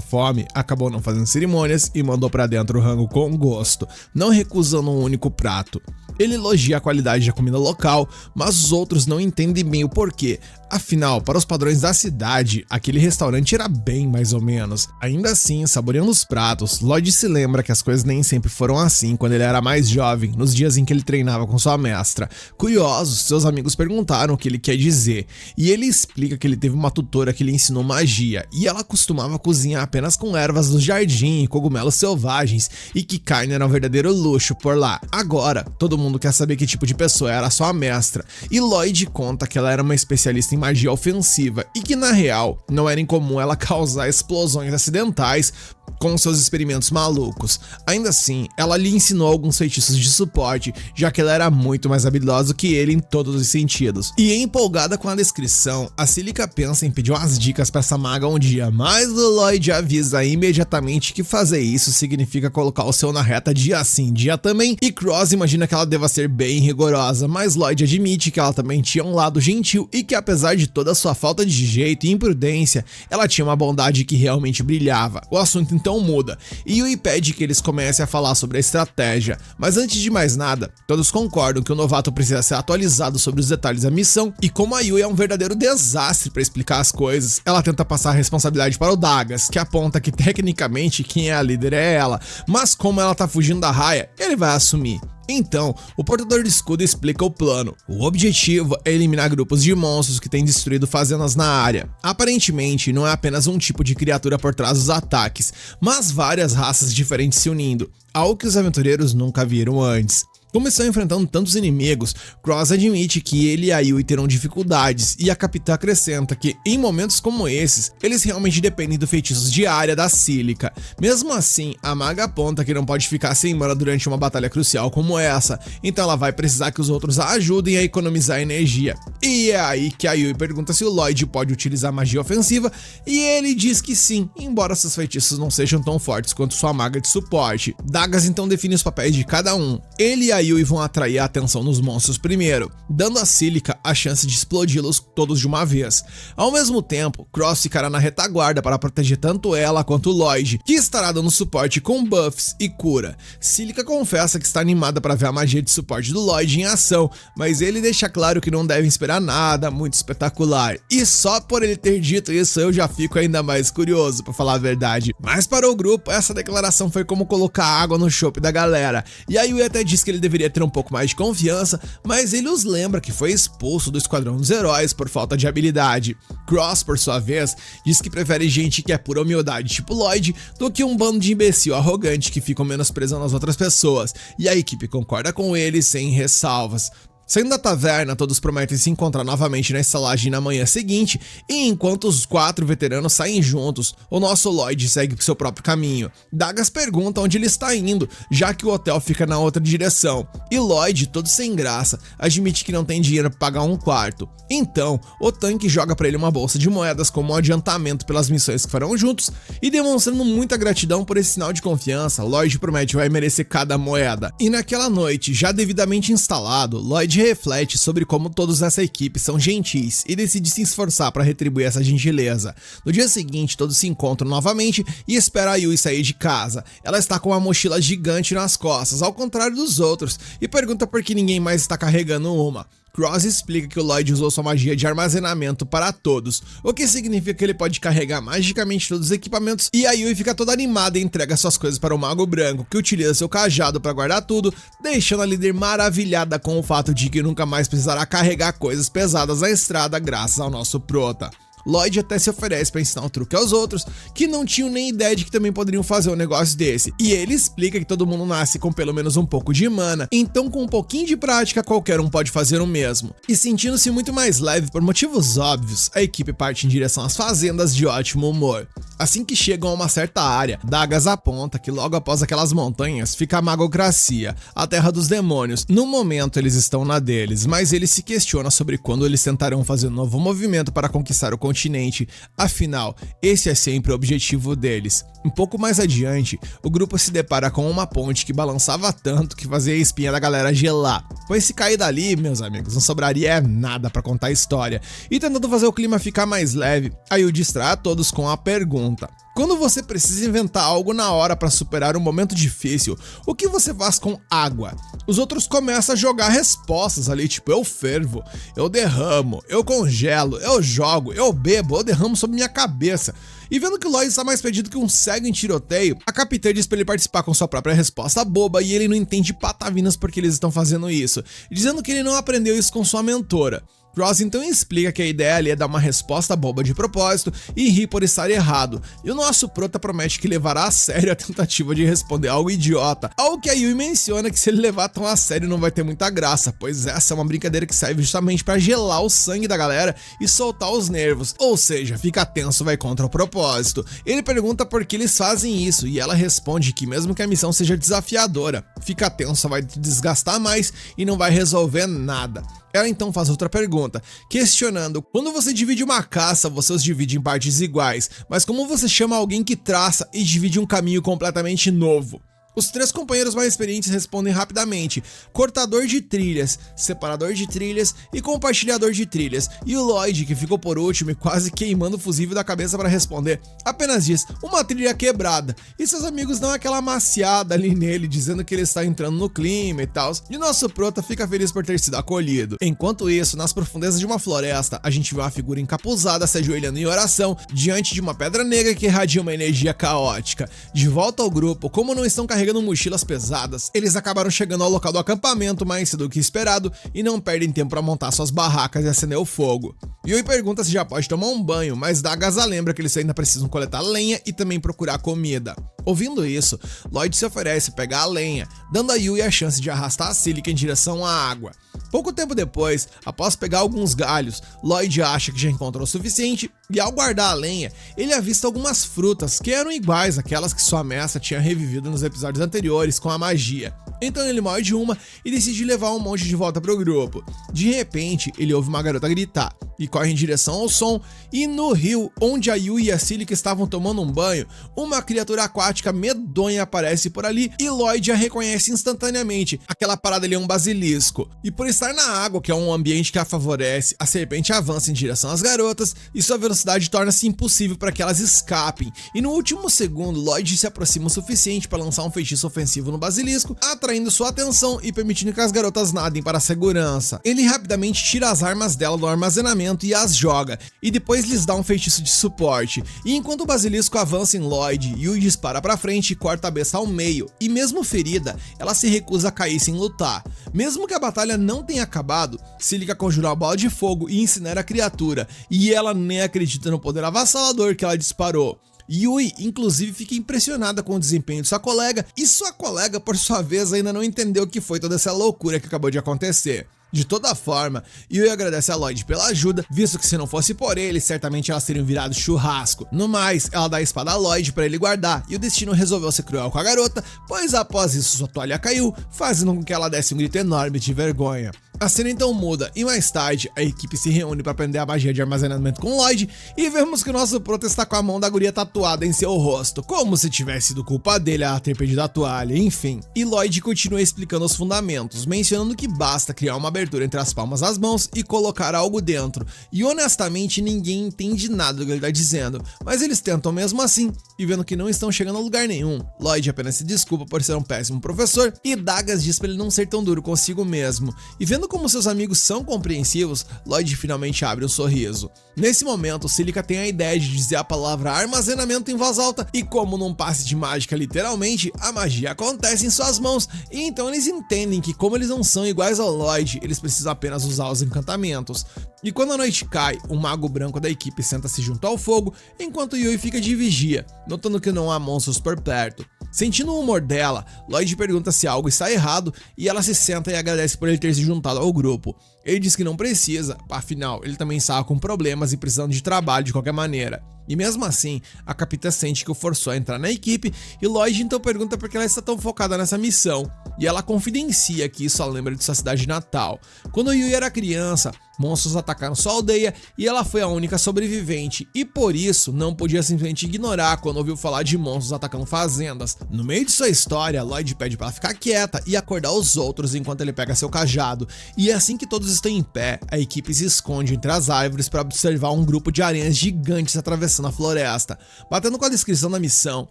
fome, acabou não fazendo cerimônias e mandou para dentro o rango com gosto, não recusando um único prato. Ele elogia a qualidade da comida local, mas os outros não entendem bem o porquê. Afinal, para os padrões da cidade, aquele restaurante era fica bem mais ou menos. Ainda assim, saboreando os pratos, Lloyd se lembra que as coisas nem sempre foram assim quando ele era mais jovem, nos dias em que ele treinava com sua mestra. Curiosos, seus amigos perguntaram o que ele quer dizer, e ele explica que ele teve uma tutora que lhe ensinou magia, e ela costumava cozinhar apenas com ervas do jardim e cogumelos selvagens, e que carne era um verdadeiro luxo por lá. Agora, todo mundo quer saber que tipo de pessoa era sua mestra, e Lloyd conta que ela era uma especialista em magia ofensiva, e que na real, não era incomum ela causar explosões acidentais com seus experimentos malucos. Ainda assim, ela lhe ensinou alguns feitiços de suporte, já que ela era muito mais habilidosa que ele em todos os sentidos. E empolgada com a descrição, a Cílica pensa em pedir umas dicas pra essa maga um dia, mas o Lloyd avisa imediatamente que fazer isso significa colocar o seu na reta dia sim, dia também, e Cross imagina que ela deva ser bem rigorosa, mas Lloyd admite que ela também tinha um lado gentil e que apesar de toda a sua falta de jeito e imprudência, ela tinha uma bondade que realmente brilhava. O assunto então muda, e Yui pede que eles comecem a falar sobre a estratégia, mas antes de mais nada, todos concordam que o novato precisa ser atualizado sobre os detalhes da missão, e como a Yui é um verdadeiro desastre para explicar as coisas, ela tenta passar a responsabilidade para o Dagas, que aponta que tecnicamente quem é a líder é ela, mas como ela tá fugindo da raia, ele vai assumir. Então, o portador de escudo explica o plano. O objetivo é eliminar grupos de monstros que têm destruído fazendas na área. Aparentemente, não é apenas um tipo de criatura por trás dos ataques, mas várias raças diferentes se unindo, algo que os aventureiros nunca viram antes. Como estão enfrentando tantos inimigos, Cross admite que ele e a Yui terão dificuldades, e a capitã acrescenta que, em momentos como esses, eles realmente dependem do feitiços de área da Cílica. Mesmo assim, a maga aponta que não pode ficar sem mana durante uma batalha crucial como essa, então ela vai precisar que os outros a ajudem a economizar energia. E é aí que a Yui pergunta se o Lloyd pode utilizar magia ofensiva, e ele diz que sim, embora seus feitiços não sejam tão fortes quanto sua maga de suporte. Dagas então define os papéis de cada um. Ele e a Yui vão atrair a atenção dos monstros primeiro, dando a Cílica a chance de explodi-los todos de uma vez. Ao mesmo tempo, Cross ficará na retaguarda para proteger tanto ela quanto Lloyd, que estará dando suporte com buffs e cura. Cílica confessa que está animada para ver a magia de suporte do Lloyd em ação, mas ele deixa claro que não devem esperar nada muito espetacular. E só por ele ter dito isso eu já fico ainda mais curioso, para falar a verdade. Mas para o grupo, essa declaração foi como colocar água no chope da galera, e a Yui até diz que ele deveria ter um pouco mais de confiança, mas ele os lembra que foi expulso do Esquadrão dos Heróis por falta de habilidade. Cross, por sua vez, diz que prefere gente que é pura humildade tipo Lloyd do que um bando de imbecil arrogante que ficam menosprezando as outras pessoas, e a equipe concorda com ele sem ressalvas. Saindo da taverna, todos prometem se encontrar novamente na estalagem na manhã seguinte, e enquanto os 4 veteranos saem juntos, o nosso Lloyd segue seu próprio caminho. Dagas pergunta onde ele está indo, já que o hotel fica na outra direção, e Lloyd, todo sem graça, admite que não tem dinheiro para pagar um quarto. Então, o tanque joga para ele uma bolsa de moedas como um adiantamento pelas missões que farão juntos, e demonstrando muita gratidão por esse sinal de confiança, Lloyd promete que vai merecer cada moeda. E naquela noite, já devidamente instalado, Lloyd reflete sobre como todos nessa equipe são gentis e decide se esforçar para retribuir essa gentileza. No dia seguinte, todos se encontram novamente e espera a Yui sair de casa. Ela está com uma mochila gigante nas costas, ao contrário dos outros, e pergunta por que ninguém mais está carregando uma. Cross explica que o Lloyd usou sua magia de armazenamento para todos, o que significa que ele pode carregar magicamente todos os equipamentos, e a Yui fica toda animada e entrega suas coisas para o Mago Branco, que utiliza seu cajado para guardar tudo, deixando a líder maravilhada com o fato de que nunca mais precisará carregar coisas pesadas na estrada graças ao nosso prota. Lloyd até se oferece para ensinar um truque aos outros, que não tinham nem ideia de que também poderiam fazer um negócio desse, e ele explica que todo mundo nasce com pelo menos um pouco de mana, então com um pouquinho de prática qualquer um pode fazer o mesmo. E sentindo-se muito mais leve por motivos óbvios, a equipe parte em direção às fazendas de ótimo humor. Assim que chegam a uma certa área, Dagas aponta que logo após aquelas montanhas fica a Magocracia, a terra dos demônios. No momento eles estão na deles, mas ele se questiona sobre quando eles tentarão fazer um novo movimento para conquistar o continente, afinal, esse é sempre o objetivo deles. Um pouco mais adiante, o grupo se depara com uma ponte que balançava tanto que fazia a espinha da galera gelar. Pois se cair dali, meus amigos, não sobraria nada para contar a história. E tentando fazer o clima ficar mais leve, aí o distrai a todos com a pergunta: Quando você precisa inventar algo na hora para superar um momento difícil, o que você faz com água? Os outros começam a jogar respostas ali, tipo, eu fervo, eu derramo, eu congelo, eu jogo, eu bebo, eu derramo sobre minha cabeça. E vendo que o Lloyd está mais perdido que um cego em tiroteio, a capitã diz para ele participar com sua própria resposta boba e ele não entende patavinas porque eles estão fazendo isso, dizendo que ele não aprendeu isso com sua mentora. Ross então explica que a ideia ali é dar uma resposta boba de propósito e rir por estar errado, e o nosso prota promete que levará a sério a tentativa de responder algo idiota, algo que a Yui menciona que se ele levar tão a sério não vai ter muita graça, pois essa é uma brincadeira que serve justamente para gelar o sangue da galera e soltar os nervos, ou seja, fica tenso, vai contra o propósito. Ele pergunta por que eles fazem isso e ela responde que mesmo que a missão seja desafiadora, fica tenso, vai te desgastar mais e não vai resolver nada. Ela então faz outra pergunta, questionando: quando você divide uma caça, você os divide em partes iguais, mas como você chama alguém que traça e divide um caminho completamente novo? Os três companheiros mais experientes respondem rapidamente: cortador de trilhas, separador de trilhas e compartilhador de trilhas. E o Lloyd, que ficou por último e quase queimando o fusível da cabeça para responder, apenas diz: uma trilha quebrada. E seus amigos dão aquela amaciada ali nele, dizendo que ele está entrando no clima e tal. E o nosso prota fica feliz por ter sido acolhido. Enquanto isso, nas profundezas de uma floresta, a gente vê uma figura encapuzada se ajoelhando em oração diante de uma pedra negra que irradia uma energia caótica. De volta ao grupo, como não estão carregando mochilas pesadas, eles acabaram chegando ao local do acampamento mais cedo do que esperado e não perdem tempo para montar suas barracas e acender o fogo. Yui pergunta se já pode tomar um banho, mas Dagas a lembra que eles ainda precisam coletar lenha e também procurar comida. Ouvindo isso, Lloyd se oferece a pegar a lenha, dando a Yui a chance de arrastar a Silica em direção à água. Pouco tempo depois, após pegar alguns galhos, Lloyd acha que já encontrou o suficiente e ao guardar a lenha, ele avista algumas frutas que eram iguais àquelas que sua mestra tinha revivido nos episódios anteriores com a magia. Então ele morde uma e decide levar um monte de volta pro grupo. De repente, ele ouve uma garota gritar e corre em direção ao som, e no rio, onde a Yui e a Silica estavam tomando um banho, uma criatura aquática medonha aparece por ali e Lloyd a reconhece instantaneamente. Aquela parada ali é um basilisco. E por estar na água, que é um ambiente que a favorece, a serpente avança em direção às garotas e sua velocidade torna-se impossível para que elas escapem. E no último segundo, Lloyd se aproxima o suficiente para lançar um feitiço ofensivo no basilisco, atraindo sua atenção e permitindo que as garotas nadem para a segurança. Ele rapidamente tira as armas dela do armazenamento e as joga, e depois lhes dá um feitiço de suporte. E enquanto o basilisco avança em Lloyd, Yui dispara para frente e corta a besta ao meio, e mesmo ferida, ela se recusa a cair sem lutar. Mesmo que a batalha não tenha acabado, Silica conjura uma bola de fogo e incinera a criatura, e ela nem acredita no poder avassalador que ela disparou. Yui, inclusive, fica impressionada com o desempenho de sua colega, e sua colega, por sua vez, ainda não entendeu o que foi toda essa loucura que acabou de acontecer. De toda forma, Yui agradece a Lloyd pela ajuda, visto que se não fosse por ele, certamente elas teriam virado churrasco. No mais, ela dá a espada a Lloyd para ele guardar, e o destino resolveu ser cruel com a garota, pois após isso sua toalha caiu, fazendo com que ela desse um grito enorme de vergonha. A cena então muda, e mais tarde, a equipe se reúne para aprender a magia de armazenamento com Lloyd, e vemos que o nosso prota está com a mão da guria tatuada em seu rosto, como se tivesse sido culpa dele a ter perdido a toalha, enfim. E Lloyd continua explicando os fundamentos, mencionando que basta criar uma abertura entre as palmas das mãos e colocar algo dentro, e honestamente ninguém entende nada do que ele está dizendo, mas eles tentam mesmo assim, e vendo que não estão chegando a lugar nenhum, Lloyd apenas se desculpa por ser um péssimo professor, e Dagas diz para ele não ser tão duro consigo mesmo, e vendo como seus amigos são compreensivos, Lloyd finalmente abre um sorriso. Nesse momento, Silica tem a ideia de dizer a palavra armazenamento em voz alta, e como num passe de mágica literalmente, a magia acontece em suas mãos, e então eles entendem que como eles não são iguais ao Lloyd, eles precisam apenas usar os encantamentos. E quando a noite cai, o mago branco da equipe senta-se junto ao fogo, enquanto Yui fica de vigia, notando que não há monstros por perto. Sentindo o humor dela, Lloyd pergunta se algo está errado e ela se senta e agradece por ele ter se juntado ao grupo. Ele diz que não precisa, afinal, ele também estava com problemas e precisando de trabalho de qualquer maneira. E mesmo assim, a capitã sente que o forçou a entrar na equipe e Lloyd então pergunta por que ela está tão focada nessa missão. E ela confidencia que isso a lembra de sua cidade natal. Quando Yui era criança, Monstros atacaram sua aldeia e ela foi a única sobrevivente, e por isso não podia simplesmente ignorar quando ouviu falar de monstros atacando fazendas. No meio de sua história, Lloyd pede para ela ficar quieta e acordar os outros enquanto ele pega seu cajado, e assim que todos estão em pé, a equipe se esconde entre as árvores para observar um grupo de aranhas gigantes atravessando a floresta. Batendo com a descrição da missão,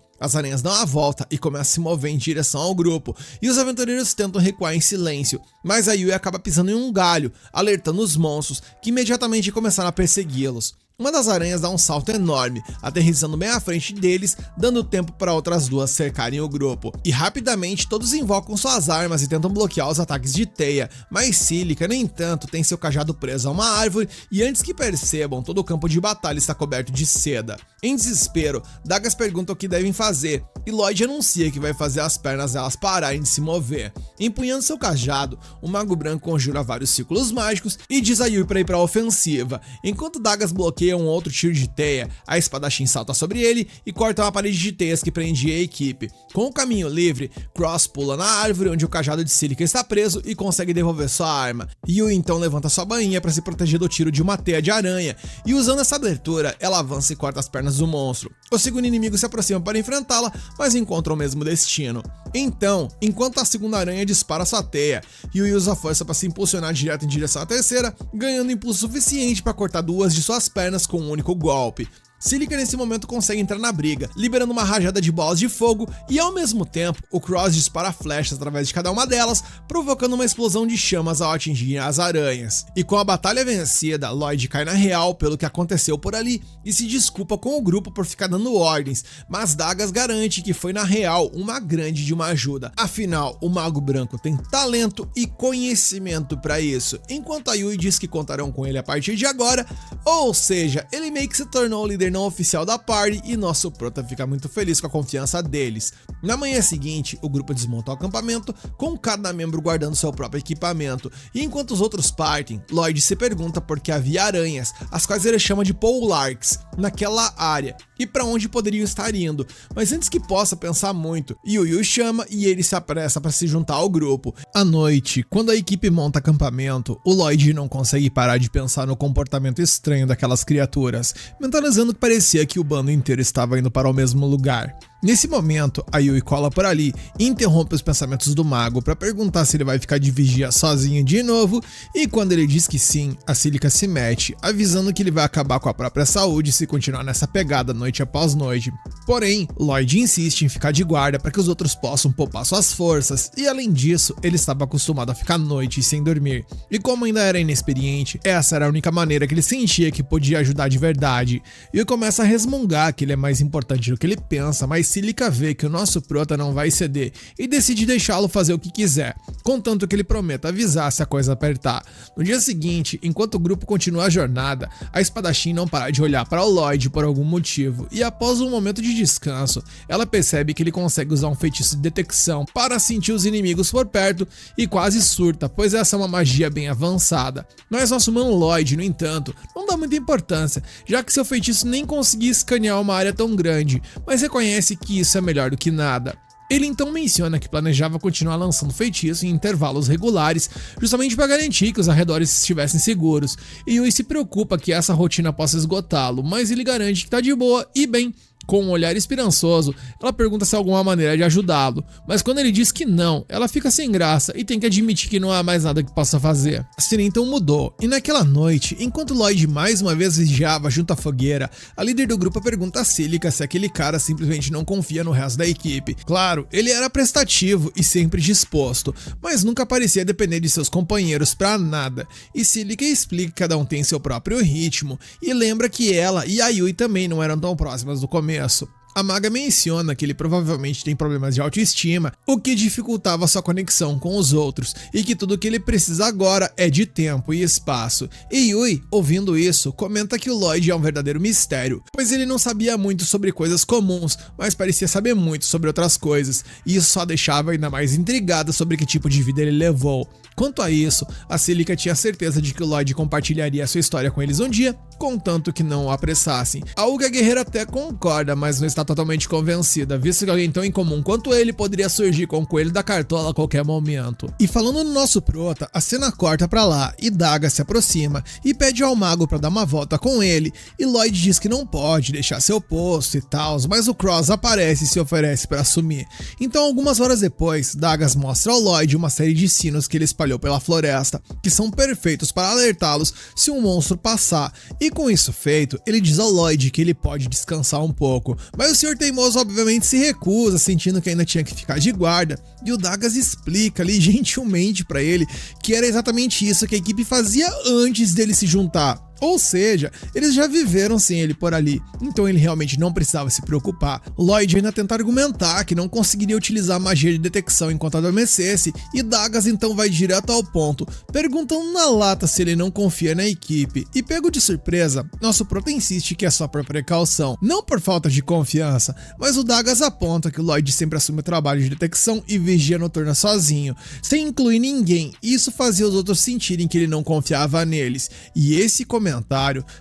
as aranhas dão a volta e começam a se mover em direção ao grupo, e os aventureiros tentam recuar em silêncio, mas a Yui acaba pisando em um galho, alertando os monstros, que imediatamente começaram a persegui-los. Uma das aranhas dá um salto enorme, aterrissando bem à frente deles, dando tempo para outras duas cercarem o grupo. E rapidamente todos invocam suas armas e tentam bloquear os ataques de teia, mas Cílica, no entanto, tem seu cajado preso a uma árvore e antes que percebam, todo o campo de batalha está coberto de seda. Em desespero, Dagas pergunta o que devem fazer, e Lloyd anuncia que vai fazer as pernas delas pararem de se mover. Empunhando seu cajado, o Mago Branco conjura vários círculos mágicos e diz a Yui para ir para a ofensiva. Enquanto Dagas bloqueia um outro tiro de teia, a espadachim salta sobre ele e corta uma parede de teias que prendia a equipe. Com o caminho livre, Cross pula na árvore onde o cajado de Cílica está preso e consegue devolver sua arma. Yui então levanta sua bainha para se proteger do tiro de uma teia de aranha, e usando essa abertura, ela avança e corta as pernas do monstro. O segundo inimigo se aproxima para enfrentá-la, mas encontra o mesmo destino. Então, enquanto a segunda aranha dispara sua teia, Yui usa a força para se impulsionar direto em direção à terceira, ganhando impulso suficiente para cortar duas de suas pernas com um único golpe. Cílica nesse momento consegue entrar na briga, liberando uma rajada de bolas de fogo, e ao mesmo tempo o Cross dispara flechas através de cada uma delas, provocando uma explosão de chamas ao atingir as aranhas. E com a batalha vencida, Lloyd cai na real pelo que aconteceu por ali e se desculpa com o grupo por ficar dando ordens, mas Dagas garante que foi na real uma grande de uma ajuda. Afinal, o Mago Branco tem talento e conhecimento para isso, enquanto a Yui diz que contarão com ele a partir de agora, ou seja, ele meio que se tornou o líder não oficial da party e nosso prota fica muito feliz com a confiança deles. Na manhã seguinte, o grupo desmonta o acampamento, com cada membro guardando seu próprio equipamento, e enquanto os outros partem, Lloyd se pergunta por que havia aranhas, as quais ele chama de Polearchs, naquela área, e para onde poderiam estar indo, mas antes que possa pensar muito, Yui chama e ele se apressa para se juntar ao grupo. À noite, quando a equipe monta acampamento, o Lloyd não consegue parar de pensar no comportamento estranho daquelas criaturas, mentalizando que parecia que o bando inteiro estava indo para o mesmo lugar. Nesse momento, a Yui cola por ali e interrompe os pensamentos do mago para perguntar se ele vai ficar de vigia sozinho de novo, e quando ele diz que sim, a Cílica se mete, avisando que ele vai acabar com a própria saúde se continuar nessa pegada noite após noite. Porém, Lloyd insiste em ficar de guarda para que os outros possam poupar suas forças, e além disso, ele estava acostumado a ficar noites sem dormir, e como ainda era inexperiente, essa era a única maneira que ele sentia que podia ajudar de verdade. E começa a resmungar que ele é mais importante do que ele pensa, mas Cílica vê que o nosso prota não vai ceder e decide deixá-lo fazer o que quiser, contanto que ele prometa avisar se a coisa apertar. No dia seguinte, enquanto o grupo continua a jornada, a espadachim não para de olhar para o Lloyd por algum motivo, e após um momento de descanso, ela percebe que ele consegue usar um feitiço de detecção para sentir os inimigos por perto e quase surta, pois essa é uma magia bem avançada. Mas nosso mano Lloyd, no entanto, não dá muita importância, já que seu feitiço nem conseguia escanear uma área tão grande, mas reconhece que isso é melhor do que nada. Ele então menciona que planejava continuar lançando feitiço em intervalos regulares, justamente para garantir que os arredores estivessem seguros, e Yui se preocupa que essa rotina possa esgotá-lo, mas ele garante que tá de boa e bem. Com um olhar esperançoso, ela pergunta se há alguma maneira de ajudá-lo, mas quando ele diz que não, ela fica sem graça e tem que admitir que não há mais nada que possa fazer. A cena então mudou, e naquela noite, enquanto Lloyd mais uma vez vigiava junto à fogueira, a líder do grupo pergunta a Cílica se aquele cara simplesmente não confia no resto da equipe. Claro, ele era prestativo e sempre disposto, mas nunca parecia depender de seus companheiros pra nada, e Cílica explica que cada um tem seu próprio ritmo, e lembra que ela e a Yui também não eram tão próximas no começo. A maga menciona que ele provavelmente tem problemas de autoestima, o que dificultava sua conexão com os outros, e que tudo o que ele precisa agora é de tempo e espaço. E Yui, ouvindo isso, comenta que o Lloyd é um verdadeiro mistério, pois ele não sabia muito sobre coisas comuns, mas parecia saber muito sobre outras coisas, e isso só deixava ainda mais intrigada sobre que tipo de vida ele levou. Quanto a isso, a Cílica tinha certeza de que o Lloyd compartilharia sua história com eles um dia, contanto que não o apressassem. Algo que a guerreira até concorda, mas não está totalmente convencida, visto que alguém tão incomum quanto ele poderia surgir com o coelho da cartola a qualquer momento. E falando no nosso prota, a cena corta pra lá e Daga se aproxima e pede ao mago pra dar uma volta com ele, e Lloyd diz que não pode deixar seu posto e tal, mas o Cross aparece e se oferece pra assumir. Então algumas horas depois, Dagas mostra ao Lloyd uma série de sinos que ele espalhou pela floresta, que são perfeitos para alertá-los se um monstro passar, e com isso feito, ele diz ao Lloyd que ele pode descansar um pouco, mas o Sr. Teimoso obviamente se recusa, sentindo que ainda tinha que ficar de guarda, e o Dagas explica ali gentilmente pra ele que era exatamente isso que a equipe fazia antes dele se juntar. Ou seja, eles já viveram sem ele por ali, então ele realmente não precisava se preocupar. Lloyd ainda tenta argumentar que não conseguiria utilizar a magia de detecção enquanto adormecesse, e Dagas então vai direto ao ponto, perguntando na lata se ele não confia na equipe, e pego de surpresa, nosso prota insiste que é só por precaução, não por falta de confiança, mas o Dagas aponta que o Lloyd sempre assume o trabalho de detecção e vigia noturna sozinho, sem incluir ninguém, e isso fazia os outros sentirem que ele não confiava neles, e esse comentário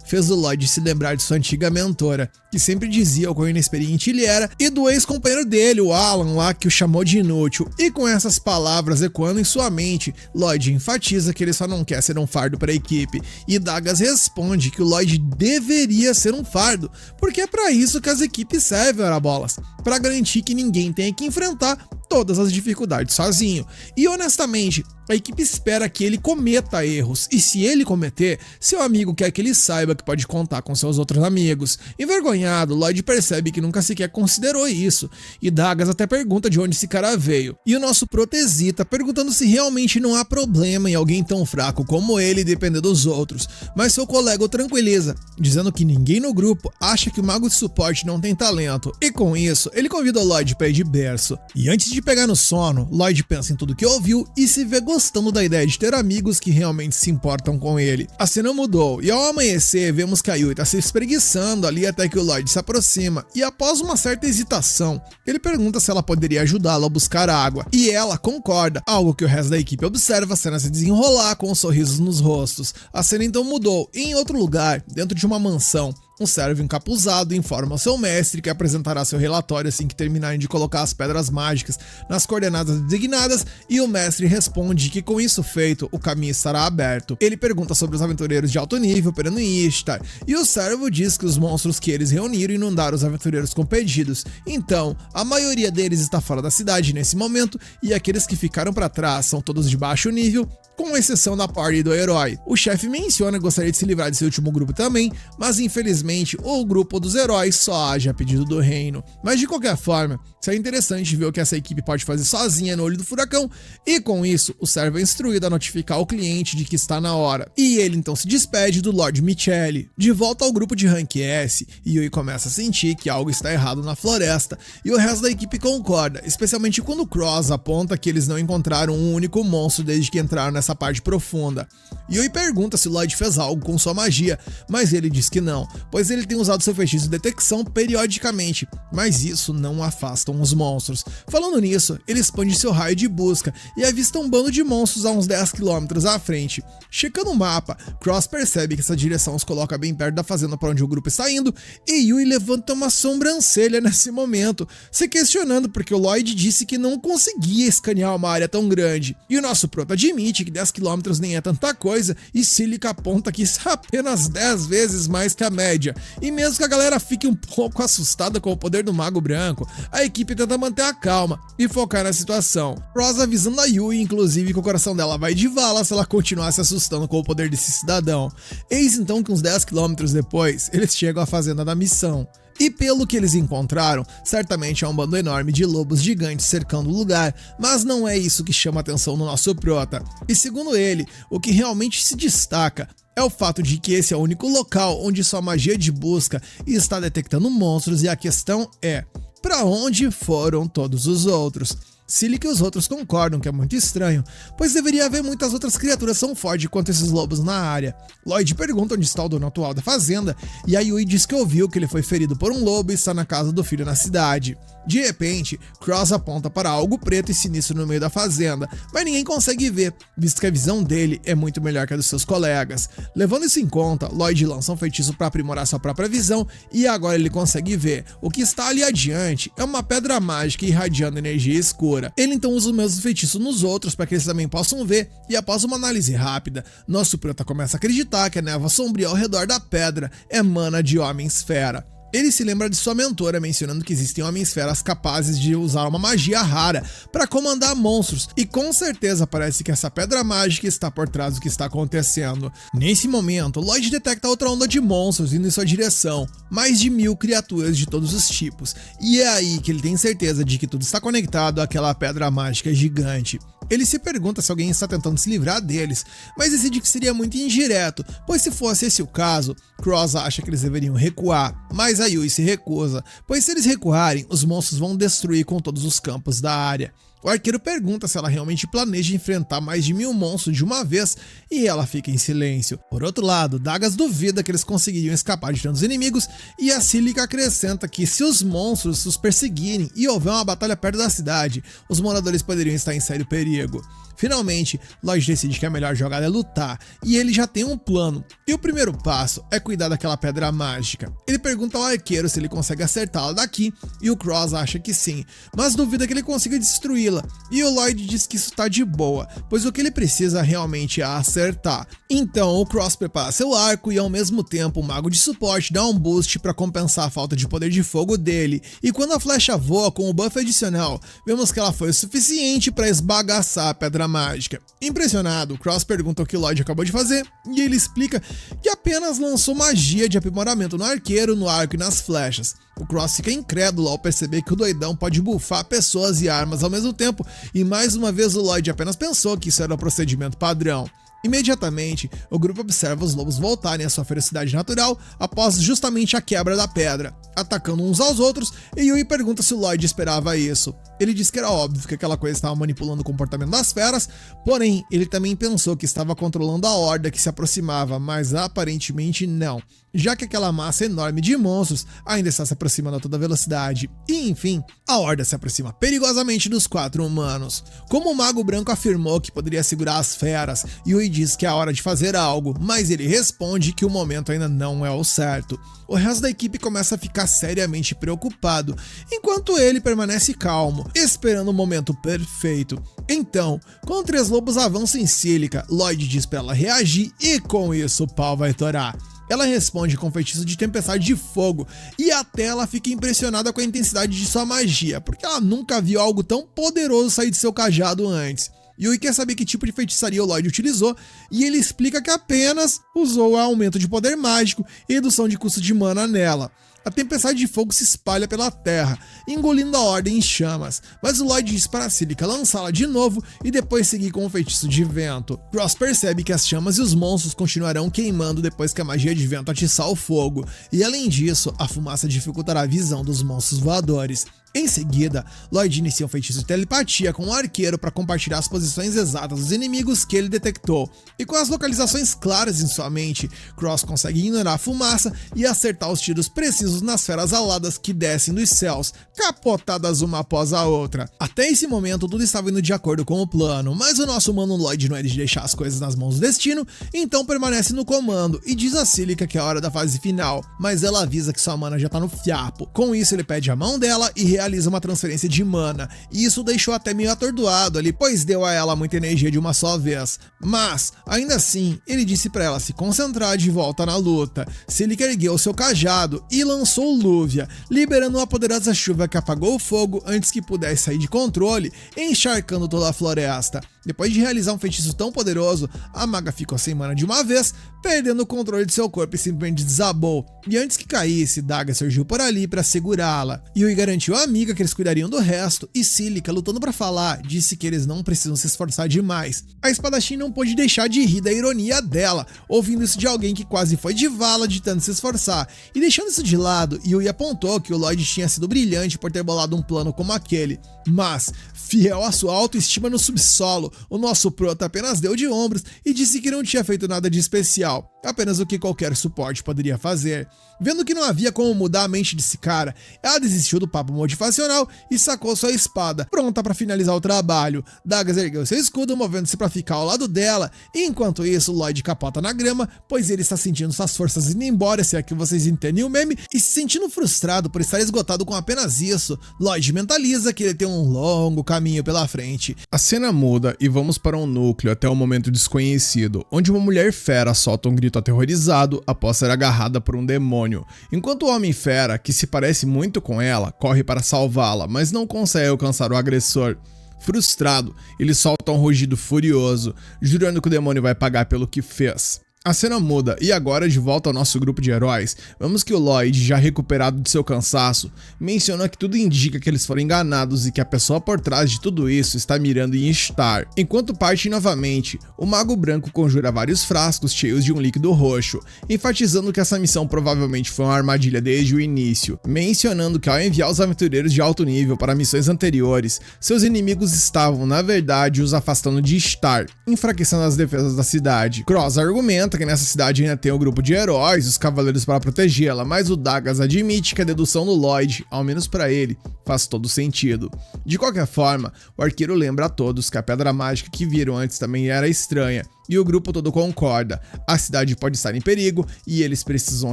fez o Lloyd se lembrar de sua antiga mentora, que sempre dizia o quão inexperiente ele era, e do ex-companheiro dele, o Alan lá, que o chamou de inútil, e com essas palavras ecoando em sua mente, Lloyd enfatiza que ele só não quer ser um fardo para a equipe, e Dagas responde que o Lloyd deveria ser um fardo, porque é para isso que as equipes servem, ora bolas, para garantir que ninguém tenha que enfrentar todas as dificuldades sozinho. E honestamente, a equipe espera que ele cometa erros, e se ele cometer, seu amigo quer que ele saiba que pode contar com seus outros amigos. Envergonhado, Lloyd percebe que nunca sequer considerou isso, e Dagas até pergunta de onde esse cara veio. E o nosso prota hesita, perguntando se realmente não há problema em alguém tão fraco como ele depender dos outros, mas seu colega o tranquiliza, dizendo que ninguém no grupo acha que o mago de suporte não tem talento, e com isso, ele convida o Lloyd para ir de berço. E antes de pegar no sono, Lloyd pensa em tudo que ouviu e se vê gostando da ideia de ter amigos que realmente se importam com ele. A cena mudou, e ao amanhecer vemos que a Yui tá se espreguiçando ali até que o Lloyd se aproxima, e após uma certa hesitação, ele pergunta se ela poderia ajudá-lo a buscar água, e ela concorda, algo que o resto da equipe observa a cena se desenrolar com sorrisos nos rostos. A cena então mudou, e em outro lugar, dentro de uma mansão, um servo encapuzado informa ao seu mestre que apresentará seu relatório assim que terminarem de colocar as pedras mágicas nas coordenadas designadas, e o mestre responde que com isso feito, o caminho estará aberto. Ele pergunta sobre os aventureiros de alto nível operando em Ishtar, e o servo diz que os monstros que eles reuniram inundaram os aventureiros com pedidos, então a maioria deles está fora da cidade nesse momento, e aqueles que ficaram para trás são todos de baixo nível, com exceção da party do herói. O chefe menciona que gostaria de se livrar de seu último grupo também, mas infelizmente o grupo dos heróis só age a pedido do reino. Mas de qualquer forma, seria interessante ver o que essa equipe pode fazer sozinha no olho do furacão, e com isso o servo é instruído a notificar o cliente de que está na hora. E ele então se despede do Lord Michele. De volta ao grupo de Rank S, Yui começa a sentir que algo está errado na floresta, e o resto da equipe concorda, especialmente quando Cross aponta que eles não encontraram um único monstro desde que entraram nessa parte profunda. Yui pergunta se Lloyd fez algo com sua magia, mas ele diz que não, pois ele tem usado seu feitiço de detecção periodicamente, mas isso não afastam os monstros. Falando nisso, ele expande seu raio de busca e avista um bando de monstros a uns 10 km à frente. Checando o mapa, Cross percebe que essa direção os coloca bem perto da fazenda para onde o grupo está indo, e Yui levanta uma sobrancelha nesse momento, se questionando porque o Lloyd disse que não conseguia escanear uma área tão grande. E o nosso prota admite que 10 km nem é tanta coisa, e Silica aponta que isso é apenas 10 vezes mais que a média. E mesmo que a galera fique um pouco assustada com o poder do Mago Branco, a equipe tenta manter a calma e focar na situação. Cross avisando a Yui, inclusive, que o coração dela vai de vala se ela continuar se assustando com o poder desse cidadão. Eis então que uns 10 km depois, eles chegam à fazenda da missão. E pelo que eles encontraram, certamente é um bando enorme de lobos gigantes cercando o lugar, mas não é isso que chama atenção no nosso prota. E segundo ele, o que realmente se destaca é o fato de que esse é o único local onde sua magia de busca está detectando monstros, e a questão é: para onde foram todos os outros? Cílica e os outros concordam que é muito estranho, pois deveria haver muitas outras criaturas tão fortes quanto esses lobos na área. Lloyd pergunta onde está o dono atual da fazenda, e a Yui diz que ouviu que ele foi ferido por um lobo e está na casa do filho na cidade. De repente, Cross aponta para algo preto e sinistro no meio da fazenda, mas ninguém consegue ver, visto que a visão dele é muito melhor que a dos seus colegas. Levando isso em conta, Lloyd lança um feitiço para aprimorar sua própria visão e agora ele consegue ver. O que está ali adiante é uma pedra mágica irradiando energia escura. Ele então usa o mesmo feitiço nos outros para que eles também possam ver, e após uma análise rápida, nosso prota começa a acreditar que a névoa sombria ao redor da pedra é mana de Homem-Esfera. Ele se lembra de sua mentora mencionando que existem Homem-Esferas capazes de usar uma magia rara para comandar monstros, e com certeza parece que essa pedra mágica está por trás do que está acontecendo. Nesse momento, Lloyd detecta outra onda de monstros indo em sua direção, mais de 1000 criaturas de todos os tipos, e é aí que ele tem certeza de que tudo está conectado àquela pedra mágica gigante. Ele se pergunta se alguém está tentando se livrar deles, mas decide que seria muito indireto, pois se fosse esse o caso, Cross acha que eles deveriam recuar, mas a Yui se recusa, pois se eles recuarem, os monstros vão destruir com todos os campos da área. O arqueiro pergunta se ela realmente planeja enfrentar mais de 1000 monstros de uma vez e ela fica em silêncio. Por outro lado, Dagas duvida que eles conseguiriam escapar de tantos inimigos e a Cílica acrescenta que se os monstros os perseguirem e houver uma batalha perto da cidade, os moradores poderiam estar em sério perigo. Finalmente, Lloyd decide que a melhor jogada é lutar, e ele já tem um plano, e o primeiro passo é cuidar daquela pedra mágica. Ele pergunta ao arqueiro se ele consegue acertá-la daqui, e o Cross acha que sim, mas duvida que ele consiga destruí-la, e o Lloyd diz que isso tá de boa, pois o que ele precisa realmente é acertar. Então o Cross prepara seu arco e ao mesmo tempo o mago de suporte dá um boost para compensar a falta de poder de fogo dele, e quando a flecha voa com o buff adicional, vemos que ela foi o suficiente para esbagaçar a pedra mágica. Impressionado, Cross pergunta o que Lloyd acabou de fazer, e ele explica que apenas lançou magia de aprimoramento no arqueiro, no arco e nas flechas. O Cross fica incrédulo ao perceber que o doidão pode buffar pessoas e armas ao mesmo tempo, e mais uma vez o Lloyd apenas pensou que isso era o procedimento padrão. Imediatamente, o grupo observa os lobos voltarem à sua ferocidade natural após justamente a quebra da pedra, atacando uns aos outros, e Yui pergunta se o Lloyd esperava isso. Ele diz que era óbvio que aquela coisa estava manipulando o comportamento das feras, porém, ele também pensou que estava controlando a horda que se aproximava, mas aparentemente não, já que aquela massa enorme de monstros ainda está se aproximando a toda velocidade. E enfim, a horda se aproxima perigosamente dos 4 humanos. Como o Mago Branco afirmou que poderia segurar as feras, Yui diz que é a hora de fazer algo, mas ele responde que o momento ainda não é o certo. O resto da equipe começa a ficar seriamente preocupado, enquanto ele permanece calmo, esperando o momento perfeito. Então, quando 3 lobos avançam em Cílica, Lloyd diz para ela reagir e com isso o pau vai torar. Ela responde com feitiço de tempestade de fogo e até ela fica impressionada com a intensidade de sua magia, porque ela nunca viu algo tão poderoso sair de seu cajado antes. Yui quer saber que tipo de feitiçaria o Lloyd utilizou e ele explica que apenas usou aumento de poder mágico e redução de custo de mana nela. A tempestade de fogo se espalha pela terra, engolindo a ordem em chamas, mas o Lloyd diz para Cílica lançá-la de novo e depois seguir com o feitiço de vento. Cross percebe que as chamas e os monstros continuarão queimando depois que a magia de vento atiçar o fogo, e além disso, a fumaça dificultará a visão dos monstros voadores. Em seguida, Lloyd inicia um feitiço de telepatia com o arqueiro para compartilhar as posições exatas dos inimigos que ele detectou, e com as localizações claras em sua mente, Cross consegue ignorar a fumaça e acertar os tiros precisos nas feras aladas que descem dos céus, capotadas uma após a outra. Até esse momento tudo estava indo de acordo com o plano, mas o nosso mano Lloyd não é de deixar as coisas nas mãos do destino, então permanece no comando e diz a Cílica que é a hora da fase final, mas ela avisa que sua mana já tá no fiapo. Com isso ele pede a mão dela e realiza uma transferência de mana, e isso deixou até meio atordoado ali, pois deu a ela muita energia de uma só vez. Mas, ainda assim, ele disse para ela se concentrar de volta na luta. Cílica ergueu seu cajado e lançou Lúvia, liberando uma poderosa chuva que apagou o fogo antes que pudesse sair de controle, encharcando toda a floresta. Depois de realizar um feitiço tão poderoso, a maga ficou sem mana de uma vez, perdendo o controle de seu corpo e simplesmente desabou. E antes que caísse, Daga surgiu por ali para segurá-la. Yui garantiu à amiga que eles cuidariam do resto, e Cílica, lutando para falar, disse que eles não precisam se esforçar demais. A espadachim não pôde deixar de rir da ironia dela, ouvindo isso de alguém que quase foi de vala de tanto se esforçar. E deixando isso de lado, Yui apontou que o Lloyd tinha sido brilhante por ter bolado um plano como aquele. Mas, fiel à sua autoestima no subsolo, o nosso prota apenas deu de ombros e disse que não tinha feito nada de especial, apenas o que qualquer suporte poderia fazer. Vendo que não havia como mudar a mente desse cara, ela desistiu do papo motivacional e sacou sua espada, pronta para finalizar o trabalho. Dagas ergueu seu escudo, movendo-se para ficar ao lado dela, e enquanto isso, Lloyd capota na grama, pois ele está sentindo suas forças indo embora, se é que vocês entendem o meme, e se sentindo frustrado por estar esgotado com apenas isso, Lloyd mentaliza que ele tem um longo caminho pela frente. A cena muda e vamos para um núcleo até um momento desconhecido, onde uma mulher fera solta um grito aterrorizado após ser agarrada por um demônio, enquanto o homem fera, que se parece muito com ela, corre para salvá-la, mas não consegue alcançar o agressor. Frustrado, ele solta um rugido furioso, jurando que o demônio vai pagar pelo que fez. A cena muda e agora, de volta ao nosso grupo de heróis, vemos que o Lloyd, já recuperado de seu cansaço, menciona que tudo indica que eles foram enganados e que a pessoa por trás de tudo isso está mirando em Star. Enquanto parte novamente, o Mago Branco conjura vários frascos cheios de um líquido roxo, enfatizando que essa missão provavelmente foi uma armadilha desde o início, mencionando que ao enviar os aventureiros de alto nível para missões anteriores, seus inimigos estavam, na verdade, os afastando de Star, enfraquecendo as defesas da cidade. Cross argumenta que nessa cidade ainda tem o grupo de heróis, os cavaleiros para protegê-la, mas o Dagas admite que a dedução do Lloyd, ao menos para ele, faz todo sentido. De qualquer forma, o arqueiro lembra a todos que a pedra mágica que viram antes também era estranha, e o grupo todo concorda, a cidade pode estar em perigo e eles precisam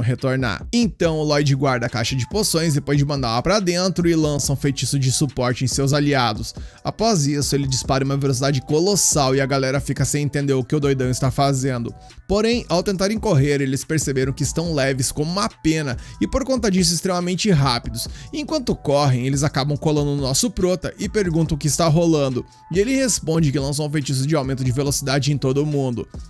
retornar. Então o Lloyd guarda a caixa de poções depois de mandá-la para dentro e lança um feitiço de suporte em seus aliados. Após isso, ele dispara uma velocidade colossal e a galera fica sem entender o que o doidão está fazendo. Porém, ao tentarem correr, eles perceberam que estão leves como uma pena e por conta disso extremamente rápidos. Enquanto correm, eles acabam colando no nosso prota e perguntam o que está rolando, e ele responde que lançou um feitiço de aumento de velocidade em todo o mundo.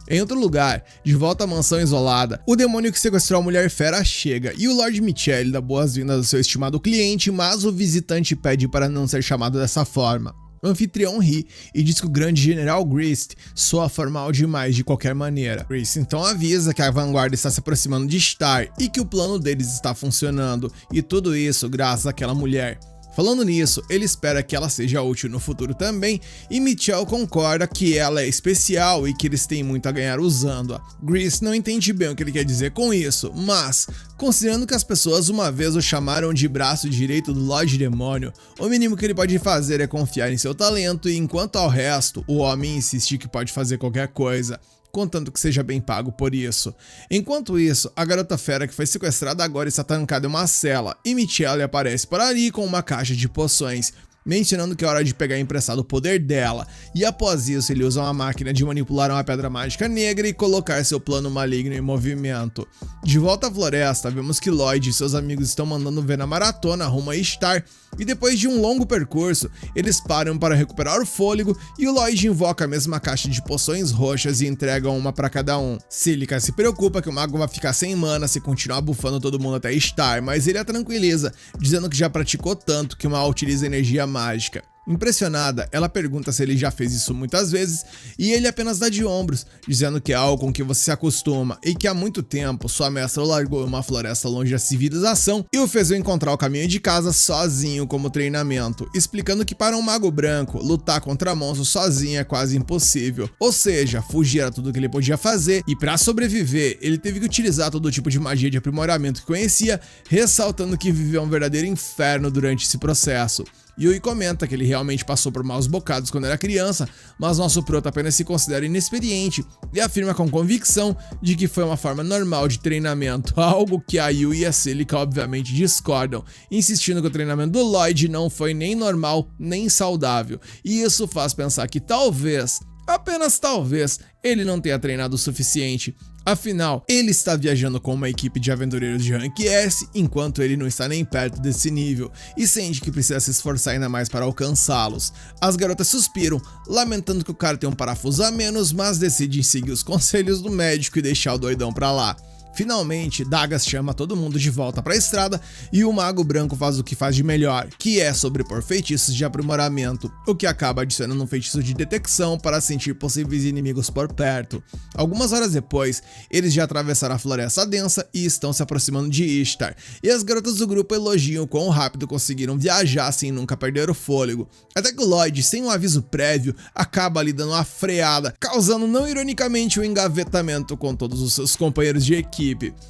Em outro lugar, de volta à mansão isolada, o demônio que sequestrou a mulher fera chega e o Lord Michele dá boas-vindas ao seu estimado cliente, mas o visitante pede para não ser chamado dessa forma. O anfitrião ri e diz que o grande general Grist soa formal demais de qualquer maneira. Grist então avisa que a vanguarda está se aproximando de Star e que o plano deles está funcionando, e tudo isso graças àquela mulher. Falando nisso, ele espera que ela seja útil no futuro também, e Michelle concorda que ela é especial e que eles têm muito a ganhar usando-a. Grist não entende bem o que ele quer dizer com isso, mas, considerando que as pessoas uma vez o chamaram de braço direito do Lorde Demônio, o mínimo que ele pode fazer é confiar em seu talento, e enquanto ao resto, o homem insiste que pode fazer qualquer coisa, contanto que seja bem pago por isso. Enquanto isso, a garota fera que foi sequestrada agora está trancada em uma cela, e Michelle aparece por ali com uma caixa de poções, mencionando que é hora de pegar emprestado o poder dela, e após isso ele usa uma máquina de manipular uma pedra mágica negra e colocar seu plano maligno em movimento. De volta à floresta, vemos que Lloyd e seus amigos estão mandando ver na maratona rumo a Star, e depois de um longo percurso, eles param para recuperar o fôlego e o Lloyd invoca a mesma caixa de poções roxas e entrega uma para cada um. Cílica se preocupa que o mago vai ficar sem mana se continuar bufando todo mundo até Star, mas ele a tranquiliza, dizendo que já praticou tanto que mal utiliza energia mágica. Impressionada, ela pergunta se ele já fez isso muitas vezes e ele apenas dá de ombros, dizendo que é algo com que você se acostuma e que há muito tempo sua mestra o largou em uma floresta longe da civilização e o fez encontrar o caminho de casa sozinho como treinamento, explicando que para um mago branco, lutar contra monstros sozinho é quase impossível, ou seja, fugir era tudo que ele podia fazer e para sobreviver ele teve que utilizar todo tipo de magia de aprimoramento que conhecia, ressaltando que viveu um verdadeiro inferno durante esse processo. Yui comenta que ele realmente passou por maus bocados quando era criança, mas nosso prota apenas se considera inexperiente e afirma com convicção de que foi uma forma normal de treinamento, algo que a Yui e a Cílica obviamente discordam, insistindo que o treinamento do Lloyd não foi nem normal nem saudável, e isso faz pensar que talvez, apenas talvez, ele não tenha treinado o suficiente. Afinal, ele está viajando com uma equipe de aventureiros de Rank S, enquanto ele não está nem perto desse nível, e sente que precisa se esforçar ainda mais para alcançá-los. As garotas suspiram, lamentando que o cara tem um parafuso a menos, mas decidem seguir os conselhos do médico e deixar o doidão pra lá. Finalmente, Dagas chama todo mundo de volta para a estrada e o Mago Branco faz o que faz de melhor, que é sobrepor feitiços de aprimoramento, o que acaba adicionando um feitiço de detecção para sentir possíveis inimigos por perto. Algumas horas depois, eles já atravessaram a floresta densa e estão se aproximando de Ishtar, e as garotas do grupo elogiam quão rápido conseguiram viajar sem nunca perder o fôlego, até que o Lloyd, sem um aviso prévio, acaba ali dando uma freada, causando não ironicamente um engavetamento com todos os seus companheiros de equipe.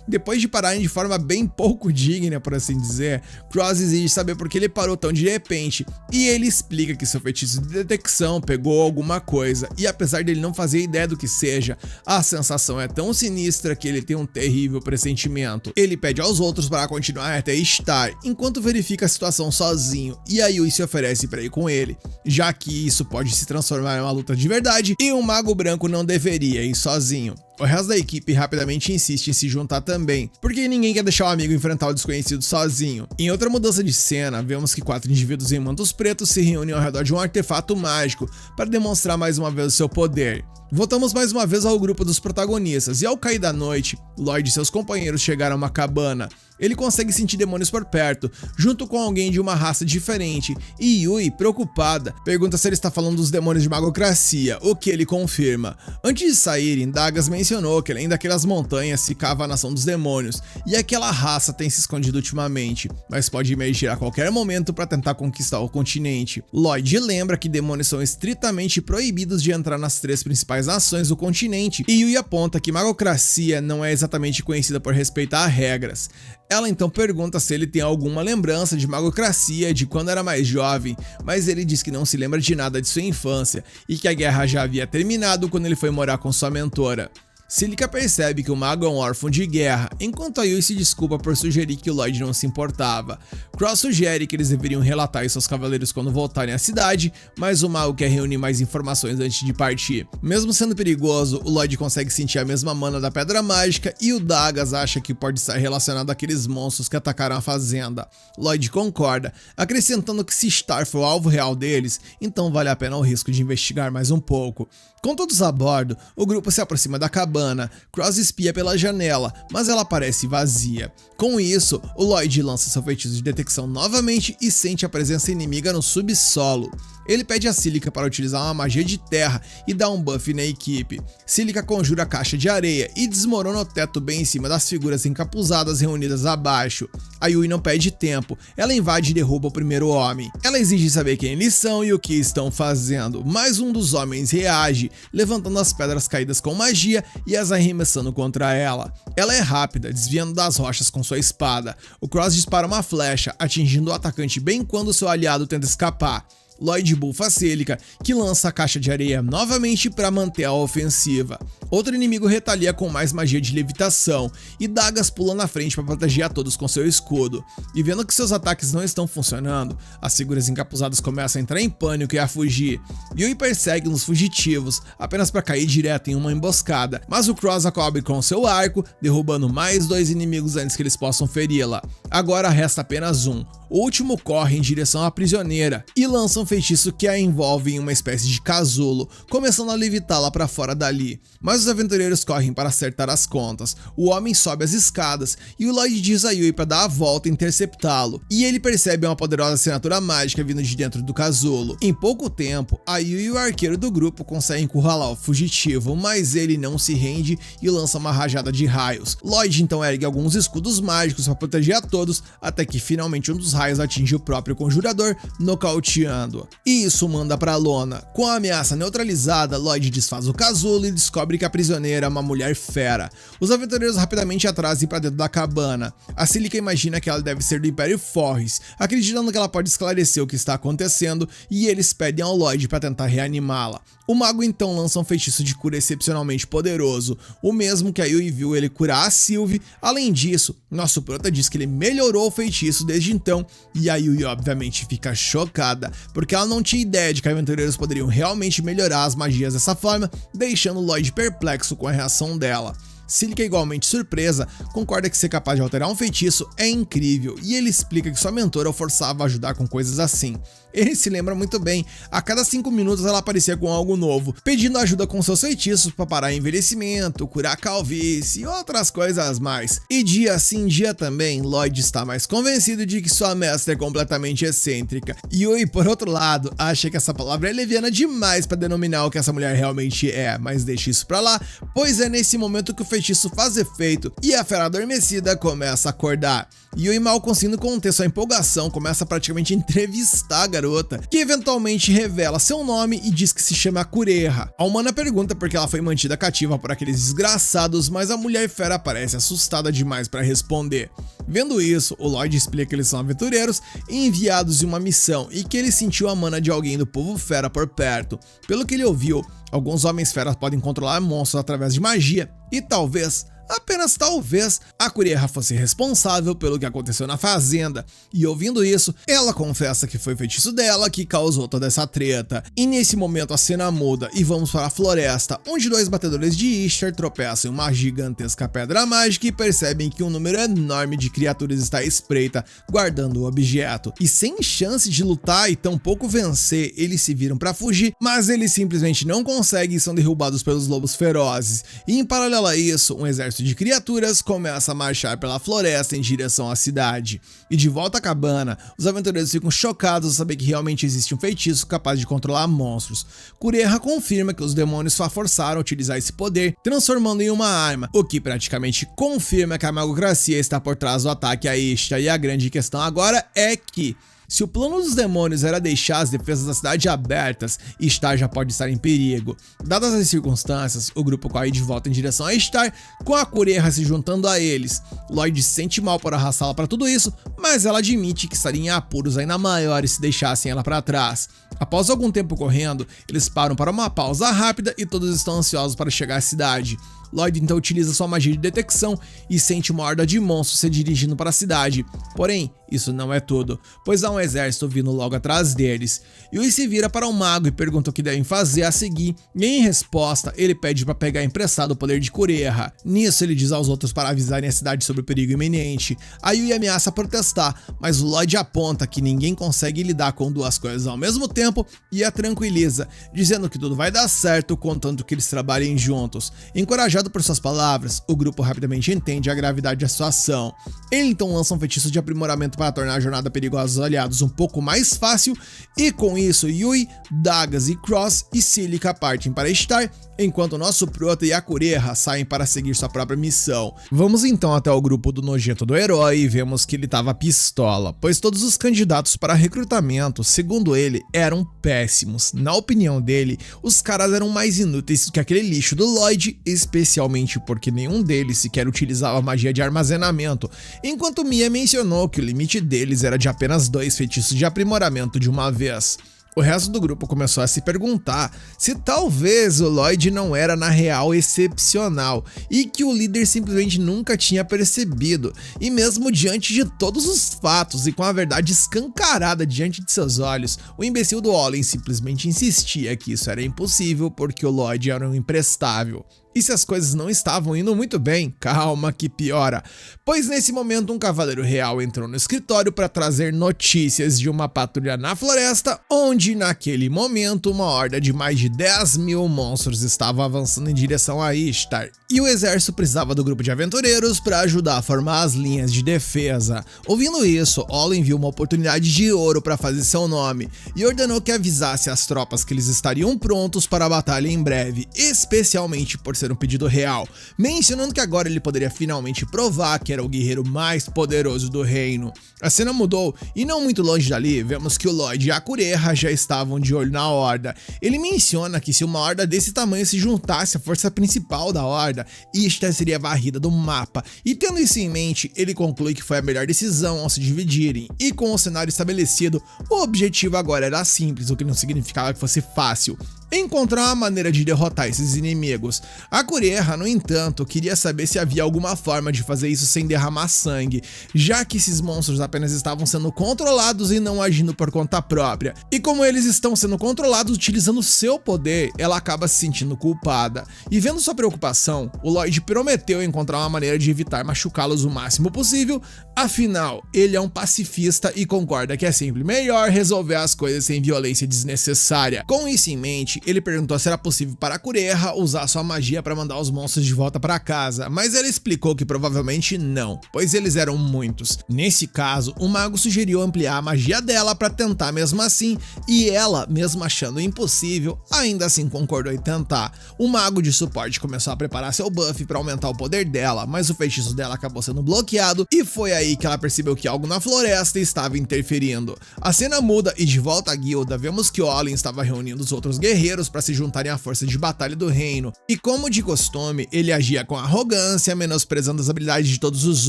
Depois de pararem de forma bem pouco digna, por assim dizer, Cross exige saber por que ele parou tão de repente, e ele explica que seu feitiço de detecção pegou alguma coisa, e apesar dele não fazer ideia do que seja, a sensação é tão sinistra que ele tem um terrível pressentimento. Ele pede aos outros para continuar até Ishtar, enquanto verifica a situação sozinho, e a Yui se oferece para ir com ele, já que isso pode se transformar em uma luta de verdade, e o Mago Branco não deveria ir sozinho. O resto da equipe rapidamente insiste em se juntar também, porque ninguém quer deixar o amigo enfrentar o desconhecido sozinho. Em outra mudança de cena, vemos que 4 indivíduos em mantos pretos se reúnem ao redor de um artefato mágico para demonstrar mais uma vez o seu poder. Voltamos mais uma vez ao grupo dos protagonistas, e ao cair da noite, Lloyd e seus companheiros chegaram a uma cabana. Ele consegue sentir demônios por perto, junto com alguém de uma raça diferente, e Yui, preocupada, pergunta se ele está falando dos demônios de magocracia, o que ele confirma. Antes de saírem, Dagas mencionou que além daquelas montanhas ficava a nação dos demônios, e aquela raça tem se escondido ultimamente, mas pode emergir a qualquer momento para tentar conquistar o continente. Lloyd lembra que demônios são estritamente proibidos de entrar nas 3 principais nações do continente, e Yui aponta que magocracia não é exatamente conhecida por respeitar regras. Ela então pergunta se ele tem alguma lembrança de magocracia de quando era mais jovem, mas ele diz que não se lembra de nada de sua infância e que a guerra já havia terminado quando ele foi morar com sua mentora. Cílica percebe que o mago é um órfão de guerra, enquanto a Yui se desculpa por sugerir que o Lloyd não se importava. Cross sugere que eles deveriam relatar isso aos cavaleiros quando voltarem à cidade, mas o mago quer reunir mais informações antes de partir. Mesmo sendo perigoso, o Lloyd consegue sentir a mesma mana da pedra mágica e o Dagas acha que pode estar relacionado àqueles monstros que atacaram a fazenda. Lloyd concorda, acrescentando que se Ishtar for o alvo real deles, então vale a pena o risco de investigar mais um pouco. Com todos a bordo, o grupo se aproxima da cabana. Cross espia pela janela, mas ela parece vazia. Com isso, o Lloyd lança seu feitiço de detecção novamente e sente a presença inimiga no subsolo. Ele pede a Cílica para utilizar uma magia de terra e dá um buff na equipe. Cílica conjura a caixa de areia e desmorona o teto bem em cima das figuras encapuzadas reunidas abaixo. A Yui não perde tempo, ela invade e derruba o primeiro homem. Ela exige saber quem eles são e o que estão fazendo, mas um dos homens reage, levantando as pedras caídas com magia e as arremessando contra ela. Ela é rápida, desviando das rochas com sua espada. O Cross dispara uma flecha, atingindo o atacante bem quando seu aliado tenta escapar. Lloyd bufa a Cílica, que lança a caixa de areia novamente para manter a ofensiva. Outro inimigo retalia com mais magia de levitação, e Dagas pula na frente para proteger a todos com seu escudo. E vendo que seus ataques não estão funcionando, as figuras encapuzadas começam a entrar em pânico e a fugir. Yui persegue os fugitivos, apenas para cair direto em uma emboscada, mas o Cross cobre com seu arco, derrubando mais 2 inimigos antes que eles possam feri-la. Agora resta apenas um. O último corre em direção à prisioneira e lança um feitiço que a envolve em uma espécie de casulo, começando a levitá-la para fora dali. Mas os aventureiros correm para acertar as contas. O homem sobe as escadas e o Lloyd diz a Yui para dar a volta e interceptá-lo. E ele percebe uma poderosa assinatura mágica vindo de dentro do casulo. Em pouco tempo, a Yui e o arqueiro do grupo conseguem encurralar o fugitivo, mas ele não se rende e lança uma rajada de raios. Lloyd então ergue alguns escudos mágicos para proteger a todos, até que finalmente um dos raios atinge o próprio conjurador, nocauteando-o. E isso manda pra lona. Com a ameaça neutralizada, Lloyd desfaz o casulo e descobre que a prisioneira é uma mulher fera. Os aventureiros rapidamente a trazem para dentro da cabana. A Cílica imagina que ela deve ser do Império Forris, acreditando que ela pode esclarecer o que está acontecendo, e eles pedem ao Lloyd para tentar reanimá-la. O mago então lança um feitiço de cura excepcionalmente poderoso, o mesmo que a Yui viu ele curar a Sylvie. Além disso, nosso prota diz que ele melhorou o feitiço desde então, e a Yui obviamente fica chocada, porque ela não tinha ideia de que aventureiros poderiam realmente melhorar as magias dessa forma, deixando Lloyd perplexo com a reação dela. Cílica, igualmente surpresa, concorda que ser capaz de alterar um feitiço é incrível e ele explica que sua mentora o forçava a ajudar com coisas assim. Ele se lembra muito bem, a cada 5 minutos ela aparecia com algo novo, pedindo ajuda com seus feitiços para parar envelhecimento, curar calvície e outras coisas mais. E dia sim dia também, Lloyd está mais convencido de que sua mestra é completamente excêntrica. Yui, por outro lado, acha que essa palavra é leviana demais para denominar o que essa mulher realmente é, mas deixa isso pra lá, pois é nesse momento que o feitiço faz efeito e a fera adormecida começa a acordar. Yui, mal conseguindo conter sua empolgação, começa a praticamente entrevistar a garota, que eventualmente revela seu nome e diz que se chama Kureha. A humana pergunta por que ela foi mantida cativa por aqueles desgraçados, mas a mulher fera parece assustada demais para responder. Vendo isso, o Lloyd explica que eles são aventureiros enviados em uma missão e que ele sentiu a mana de alguém do povo fera por perto. Pelo que ele ouviu, alguns homens feras podem controlar monstros através de magia e talvez, apenas talvez, a Kureha fosse responsável pelo que aconteceu na fazenda, e ouvindo isso, ela confessa que foi o feitiço dela que causou toda essa treta. E nesse momento a cena muda e vamos para a floresta, onde dois batedores de Ishtar tropeçam em uma gigantesca pedra mágica e percebem que um número enorme de criaturas está à espreita, guardando o objeto. E sem chance de lutar e tampouco vencer, eles se viram para fugir, mas eles simplesmente não conseguem e são derrubados pelos lobos ferozes. E em paralelo a isso, um exército de criaturas começa a marchar pela floresta em direção à cidade. E de volta à cabana, os aventureiros ficam chocados ao saber que realmente existe um feitiço capaz de controlar monstros. Kureha confirma que os demônios só forçaram a utilizar esse poder, transformando em uma arma, o que praticamente confirma que a magocracia está por trás do ataque a Ishtar. E a grande questão agora é que, se o plano dos demônios era deixar as defesas da cidade abertas, Ishtar já pode estar em perigo. Dadas as circunstâncias, o grupo corre de volta em direção a Ishtar, com a Kureha se juntando a eles. Lloyd se sente mal por arrastá-la para tudo isso, mas ela admite que estaria em apuros ainda maiores se deixassem ela para trás. Após algum tempo correndo, eles param para uma pausa rápida e todos estão ansiosos para chegar à cidade. Lloyd então utiliza sua magia de detecção e sente uma horda de monstros se dirigindo para a cidade. Porém, isso não é tudo, pois há um exército vindo logo atrás deles. Yui se vira para o mago e pergunta o que devem fazer a seguir, e em resposta, ele pede para pegar emprestado o poder de Kureha. Nisso, ele diz aos outros para avisarem a cidade sobre o perigo iminente. A Yui ameaça protestar, mas o Lloyd aponta que ninguém consegue lidar com duas coisas ao mesmo tempo e a tranquiliza, dizendo que tudo vai dar certo contanto que eles trabalhem juntos. Encorajado por suas palavras, o grupo rapidamente entende a gravidade da situação. Ele então lança um feitiço de aprimoramento para tornar a jornada perigosa dos aliados um pouco mais fácil, e com isso Yui, Dagas e Cross e Cílica partem para Ishtar, enquanto nosso Prota e a Kureha saem para seguir sua própria missão. Vamos então até o grupo do nojento do herói e vemos que ele tava pistola, pois todos os candidatos para recrutamento, segundo ele, eram péssimos. Na opinião dele, os caras eram mais inúteis que aquele lixo do Lloyd, especialmente porque nenhum deles sequer utilizava magia de armazenamento, enquanto Mia mencionou que o limite deles era de apenas 2 feitiços de aprimoramento de uma vez. O resto do grupo começou a se perguntar se talvez o Lloyd não era na real excepcional e que o líder simplesmente nunca tinha percebido, e mesmo diante de todos os fatos e com a verdade escancarada diante de seus olhos, o imbecil do Olin simplesmente insistia que isso era impossível porque o Lloyd era um imprestável. E se as coisas não estavam indo muito bem, calma que piora, pois nesse momento um cavaleiro real entrou no escritório para trazer notícias de uma patrulha na floresta, onde naquele momento uma horda de mais de 10.000 monstros estava avançando em direção a Ishtar, e o exército precisava do grupo de aventureiros para ajudar a formar as linhas de defesa. Ouvindo isso, Olin viu uma oportunidade de ouro para fazer seu nome, e ordenou que avisasse as tropas que eles estariam prontos para a batalha em breve, especialmente por ser um pedido real, mencionando que agora ele poderia finalmente provar que era o guerreiro mais poderoso do reino. A cena mudou e não muito longe dali, vemos que o Lloyd e a Kureha já estavam de olho na horda. Ele menciona que se uma horda desse tamanho se juntasse à força principal da horda, Ishtar seria varrida do mapa, e tendo isso em mente, ele conclui que foi a melhor decisão ao se dividirem, e com o cenário estabelecido, o objetivo agora era simples, o que não significava que fosse fácil: encontrar uma maneira de derrotar esses inimigos. A Kureha, no entanto, queria saber se havia alguma forma de fazer isso sem derramar sangue, já que esses monstros apenas estavam sendo controlados e não agindo por conta própria. E como eles estão sendo controlados utilizando seu poder, ela acaba se sentindo culpada. E vendo sua preocupação, o Lloyd prometeu encontrar uma maneira de evitar machucá-los o máximo possível, afinal, ele é um pacifista e concorda que é sempre melhor resolver as coisas sem violência desnecessária. Com isso em mente, ele perguntou se era possível para a Kureha usar sua magia para mandar os monstros de volta para casa, mas ela explicou que provavelmente não, pois eles eram muitos. Nesse caso, o mago sugeriu ampliar a magia dela para tentar mesmo assim, e ela, mesmo achando impossível, ainda assim concordou em tentar. O mago de suporte começou a preparar seu buff para aumentar o poder dela, mas o feitiço dela acabou sendo bloqueado e foi aí que ela percebeu que algo na floresta estava interferindo. A cena muda e de volta à guilda, vemos que Olin estava reunindo os outros guerreiros para se juntarem à força de batalha do reino, e como de costume, ele agia com arrogância, menosprezando as habilidades de todos os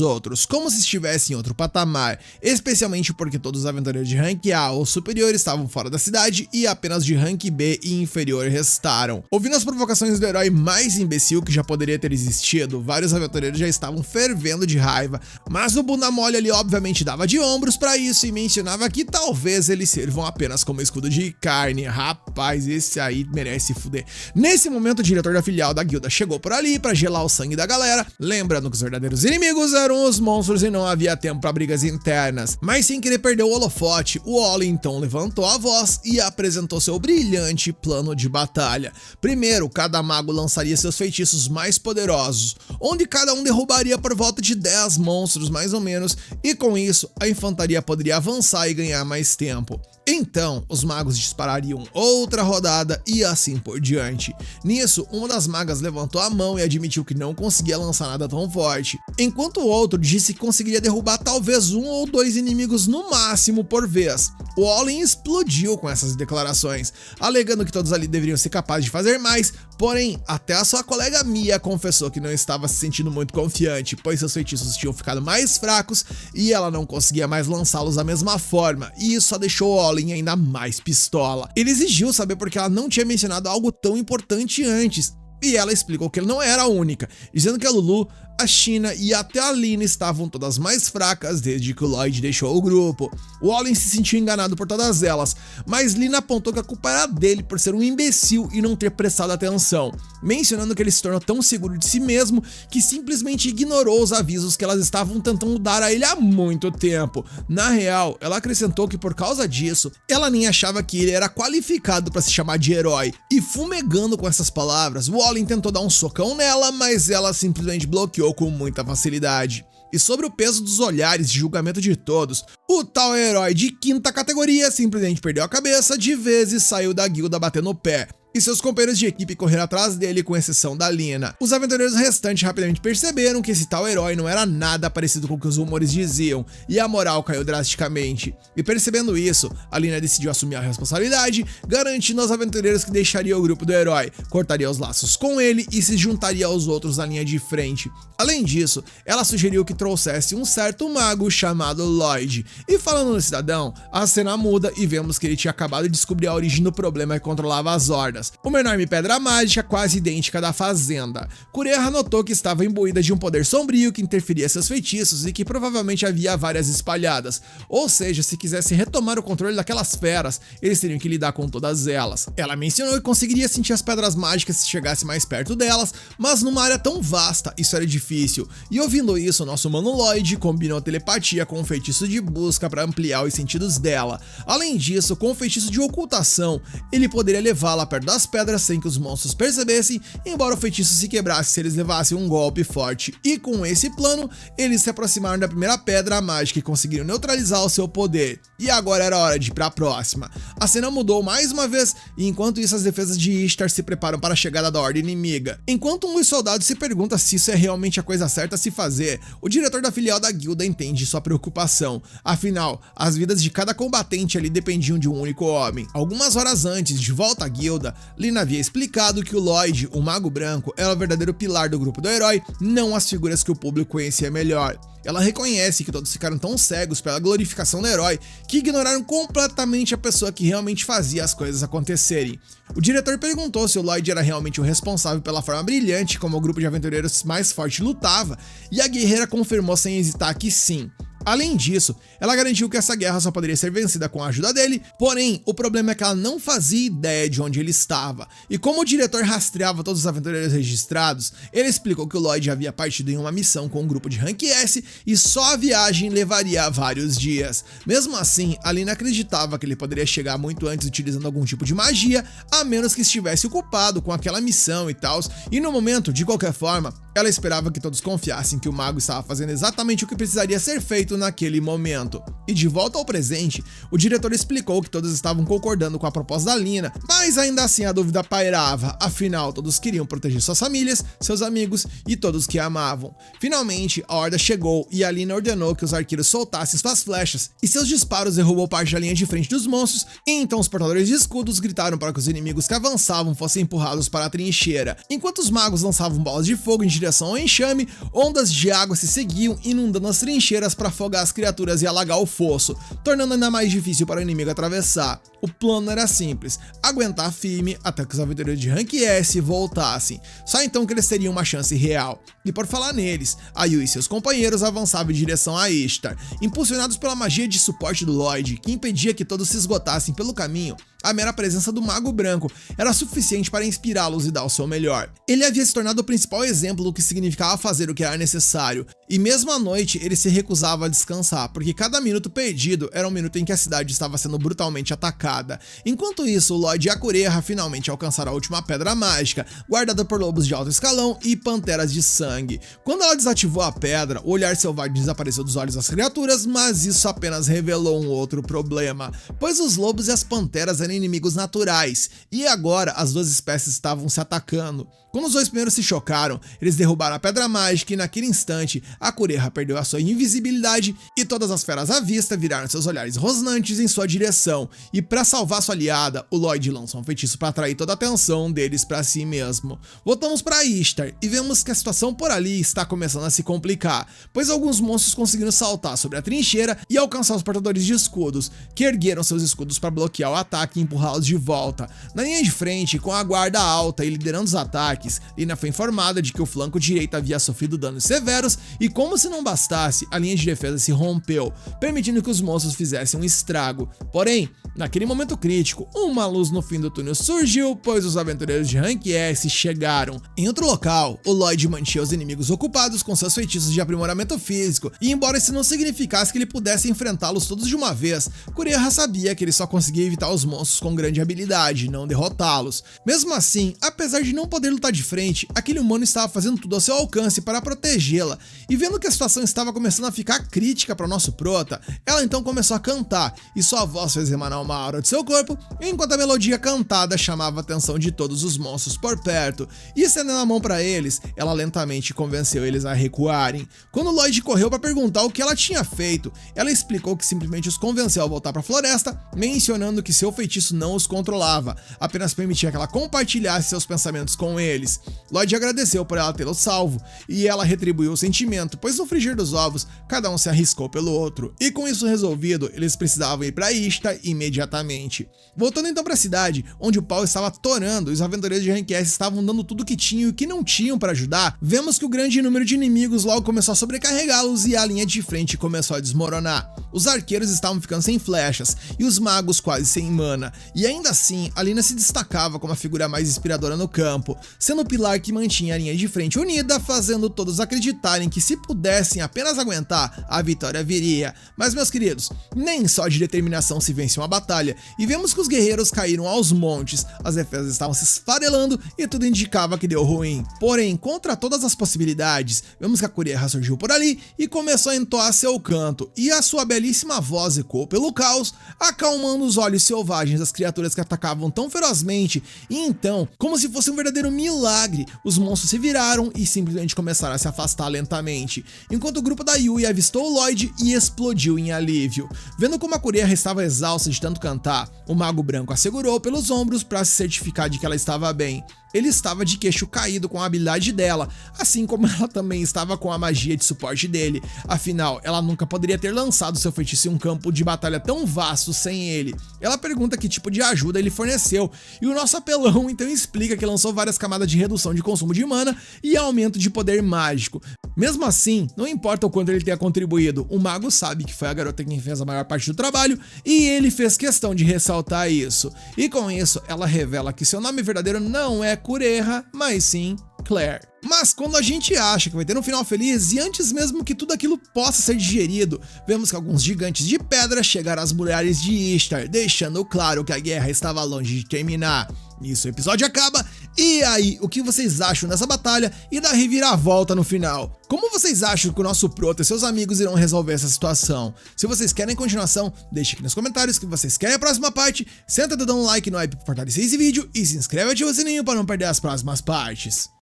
outros, como se estivesse em outro patamar, especialmente porque todos os aventureiros de rank A ou superior estavam fora da cidade e apenas de rank B e inferior restaram. Ouvindo as provocações do herói mais imbecil que já poderia ter existido, vários aventureiros já estavam fervendo de raiva, mas o bunda mole ali obviamente dava de ombros para isso e mencionava que talvez eles sirvam apenas como escudo de carne. Rapaz, esse aí merece fuder. Nesse momento, o diretor da filial da guilda chegou por ali para gelar o sangue da galera, lembrando que os verdadeiros inimigos eram os monstros e não havia tempo para brigas internas. Mas sem querer perder o holofote, o Olin então levantou a voz e apresentou seu brilhante plano de batalha. Primeiro, cada mago lançaria seus feitiços mais poderosos, onde cada um derrubaria por volta de 10 monstros mais ou menos, e com isso a infantaria poderia avançar e ganhar mais tempo. Então, os magos disparariam outra rodada e assim por diante. Nisso, uma das magas levantou a mão e admitiu que não conseguia lançar nada tão forte, enquanto o outro disse que conseguiria derrubar talvez 1 ou 2 inimigos no máximo por vez. O Olin explodiu com essas declarações, alegando que todos ali deveriam ser capazes de fazer mais, porém, até a sua colega Mia confessou que não estava se sentindo muito confiante, pois seus feitiços tinham ficado mais fracos e ela não conseguia mais lançá-los da mesma forma, e isso só deixou o Olin ainda mais pistola. Ele exigiu saber por que ela não tinha mencionado algo tão importante antes, e ela explicou que ele não era a única, dizendo que a Lulu, a China e até a Lina estavam todas mais fracas desde que o Lloyd deixou o grupo. O Olin se sentiu enganado por todas elas, mas Lina apontou que a culpa era dele por ser um imbecil e não ter prestado atenção, mencionando que ele se tornou tão seguro de si mesmo que simplesmente ignorou os avisos que elas estavam tentando dar a ele há muito tempo. Na real, ela acrescentou que por causa disso, ela nem achava que ele era qualificado para se chamar de herói, e fumegando com essas palavras, o Olin tentou dar um socão nela, mas ela simplesmente bloqueou com muita facilidade. E sobre o peso dos olhares de julgamento de todos, o tal herói de 5ª categoria simplesmente perdeu a cabeça de vez e saiu da guilda batendo o pé. E seus companheiros de equipe correram atrás dele, com exceção da Lina. Os aventureiros restantes rapidamente perceberam que esse tal herói não era nada parecido com o que os rumores diziam, e a moral caiu drasticamente. E percebendo isso, a Lina decidiu assumir a responsabilidade, garantindo aos aventureiros que deixaria o grupo do herói, cortaria os laços com ele e se juntaria aos outros na linha de frente. Além disso, ela sugeriu que trouxesse um certo mago chamado Lloyd. E falando no cidadão, a cena muda e vemos que ele tinha acabado de descobrir a origem do problema que controlava as hordas. Uma enorme pedra mágica quase idêntica da fazenda. Kureha notou que estava imbuída de um poder sombrio que interferia seus feitiços e que provavelmente havia várias espalhadas. Ou seja, se quisesse retomar o controle daquelas feras, eles teriam que lidar com todas elas. Ela mencionou que conseguiria sentir as pedras mágicas se chegasse mais perto delas, mas numa área tão vasta, isso era difícil. E ouvindo isso, o nosso mano Lloyd combinou a telepatia com o feitiço de busca para ampliar os sentidos dela. Além disso, com o feitiço de ocultação, ele poderia levá-la perto das pedras sem que os monstros percebessem, embora o feitiço se quebrasse se eles levassem um golpe forte. E com esse plano, eles se aproximaram da primeira pedra mágica e conseguiram neutralizar o seu poder. E agora era hora de ir para a próxima. A cena mudou mais uma vez, e enquanto isso as defesas de Ishtar se preparam para a chegada da ordem inimiga. Enquanto um dos soldados se pergunta se isso é realmente a coisa certa a se fazer, o diretor da filial da guilda entende sua preocupação. Afinal, as vidas de cada combatente ali dependiam de um único homem. Algumas horas antes, de volta à guilda, Lina havia explicado que o Lloyd, o Mago Branco, era o verdadeiro pilar do grupo do herói, não as figuras que o público conhecia melhor. Ela reconhece que todos ficaram tão cegos pela glorificação do herói que ignoraram completamente a pessoa que realmente fazia as coisas acontecerem. O diretor perguntou se o Lloyd era realmente o responsável pela forma brilhante como o grupo de aventureiros mais forte lutava, e a guerreira confirmou sem hesitar que sim. Além disso, ela garantiu que essa guerra só poderia ser vencida com a ajuda dele, porém, o problema é que ela não fazia ideia de onde ele estava. E como o diretor rastreava todos os aventureiros registrados, ele explicou que o Lloyd havia partido em uma missão com um grupo de Rank S e só a viagem levaria vários dias. Mesmo assim, a Lina acreditava que ele poderia chegar muito antes utilizando algum tipo de magia, a menos que estivesse ocupado com aquela missão e tal, e no momento, de qualquer forma, ela esperava que todos confiassem que o mago estava fazendo exatamente o que precisaria ser feito naquele momento. E de volta ao presente, o diretor explicou que todos estavam concordando com a proposta da Lina, mas ainda assim a dúvida pairava, afinal todos queriam proteger suas famílias, seus amigos e todos que amavam. Finalmente, a horda chegou e a Lina ordenou que os arqueiros soltassem suas flechas, e seus disparos derrubou parte da linha de frente dos monstros, e então os portadores de escudos gritaram para que os inimigos que avançavam fossem empurrados para a trincheira. Enquanto os magos lançavam bolas de fogo em direção ao enxame, ondas de água se seguiam inundando as trincheiras para afogar as criaturas e alagar o fosso, tornando ainda mais difícil para o inimigo atravessar. O plano era simples, aguentar firme até que os aventureiros de Rank S voltassem, só então que eles teriam uma chance real. E por falar neles, a Yui e seus companheiros avançavam em direção a Ishtar, impulsionados pela magia de suporte do Lloyd, que impedia que todos se esgotassem pelo caminho. A mera presença do Mago Branco era suficiente para inspirá-los e dar o seu melhor. Ele havia se tornado o principal exemplo do que significava fazer o que era necessário, e mesmo à noite ele se recusava a descansar, porque cada minuto perdido era um minuto em que a cidade estava sendo brutalmente atacada. Enquanto isso, o Lloyd e a Cureha finalmente alcançaram a última pedra mágica, guardada por lobos de alto escalão e panteras de sangue. Quando ela desativou a pedra, o olhar selvagem desapareceu dos olhos das criaturas, mas isso apenas revelou um outro problema, pois os lobos e as panteras eram inimigos naturais, e agora as duas espécies estavam se atacando. Quando os dois primeiros se chocaram, eles derrubaram a pedra mágica e naquele instante, a Cureha perdeu a sua invisibilidade e todas as feras à vista viraram seus olhares rosnantes em sua direção, e para salvar sua aliada, o Lloyd lançou um feitiço para atrair toda a atenção deles para si mesmo. Voltamos para Ishtar e vemos que a situação por ali está começando a se complicar, pois alguns monstros conseguiram saltar sobre a trincheira e alcançar os portadores de escudos, que ergueram seus escudos para bloquear o ataque e empurrá-los de volta. Na linha de frente, com a guarda alta e liderando os ataques, Lina foi informada de que o flanco direito havia sofrido danos severos e, como se não bastasse, a linha de defesa se rompeu, permitindo que os monstros fizessem um estrago. Porém, naquele momento crítico, uma luz no fim do túnel surgiu, pois os aventureiros de Rank S chegaram. Em outro local, o Lloyd mantinha os inimigos ocupados com seus feitiços de aprimoramento físico, e embora isso não significasse que ele pudesse enfrentá-los todos de uma vez, Cureha sabia que ele só conseguia evitar os monstros com grande habilidade, não derrotá-los. Mesmo assim, apesar de não poder lutar de frente, aquele humano estava fazendo tudo ao seu alcance para protegê-la, e vendo que a situação estava começando a ficar crítica para o nosso prota, ela então começou a cantar, e sua voz fez emanar uma aura de seu corpo, enquanto a melodia cantada chamava a atenção de todos os monstros por perto, e estendendo a mão para eles, ela lentamente convenceu eles a recuarem. Quando Lloyd correu para perguntar o que ela tinha feito, ela explicou que simplesmente os convenceu a voltar para a floresta, mencionando que seu feitiço não os controlava, apenas permitia que ela compartilhasse seus pensamentos com eles. Lloyd agradeceu por ela tê-lo salvo, e ela retribuiu o sentimento, pois no frigir dos ovos, cada um se arriscou pelo outro, e com isso resolvido, eles precisavam ir para Ishtar imediatamente. Voltando então para a cidade, onde o pau estava torando e os aventureiros de Rank S estavam dando tudo o que tinham e o que não tinham para ajudar, vemos que o grande número de inimigos logo começou a sobrecarregá-los e a linha de frente começou a desmoronar. Os arqueiros estavam ficando sem flechas, e os magos quase sem mana, e ainda assim, a Lina se destacava como a figura mais inspiradora no campo, sendo o pilar que mantinha a linha de frente unida, fazendo todos acreditarem que se pudessem apenas aguentar, a vitória viria. Mas meus queridos, nem só de determinação se vence uma batalha, e vemos que os guerreiros caíram aos montes, as defesas estavam se esfarelando e tudo indicava que deu ruim. Porém, contra todas as possibilidades, vemos que a Cureha surgiu por ali e começou a entoar seu canto, e a sua belíssima voz ecoou pelo caos, acalmando os olhos selvagens das criaturas que atacavam tão ferozmente, e então, como se fosse um verdadeiro milagre, os monstros se viraram e simplesmente começaram a se afastar lentamente. Enquanto o grupo da Yui avistou o Lloyd e explodiu em alívio. Vendo como a Kureha estava exausta de tanto cantar, o Mago Branco a segurou pelos ombros para se certificar de que ela estava bem. Ele estava de queixo caído com a habilidade dela, assim como ela também estava com a magia de suporte dele. Afinal, ela nunca poderia ter lançado seu feitiço em um campo de batalha tão vasto sem ele. Ela pergunta que tipo de ajuda ele forneceu, e o nosso apelão então explica que lançou várias camadas de redução de consumo de mana e aumento de poder mágico. Mesmo assim, não importa o quanto ele tenha contribuído, o mago sabe que foi a garota quem fez a maior parte do trabalho e ele fez questão de ressaltar isso. E com isso, ela revela que seu nome verdadeiro não é Kureha, mas sim Claire. Mas quando a gente acha que vai ter um final feliz e antes mesmo que tudo aquilo possa ser digerido, vemos que alguns gigantes de pedra chegaram às muralhas de Ishtar, deixando claro que a guerra estava longe de terminar. Nisso o episódio acaba, e aí, o que vocês acham dessa batalha e da reviravolta no final? Como vocês acham que o nosso Proto e seus amigos irão resolver essa situação? Se vocês querem continuação, deixe aqui nos comentários que vocês querem a próxima parte, senta o dedão no like no hype para fortalecer esse vídeo e se inscreve e ativa o sininho para não perder as próximas partes.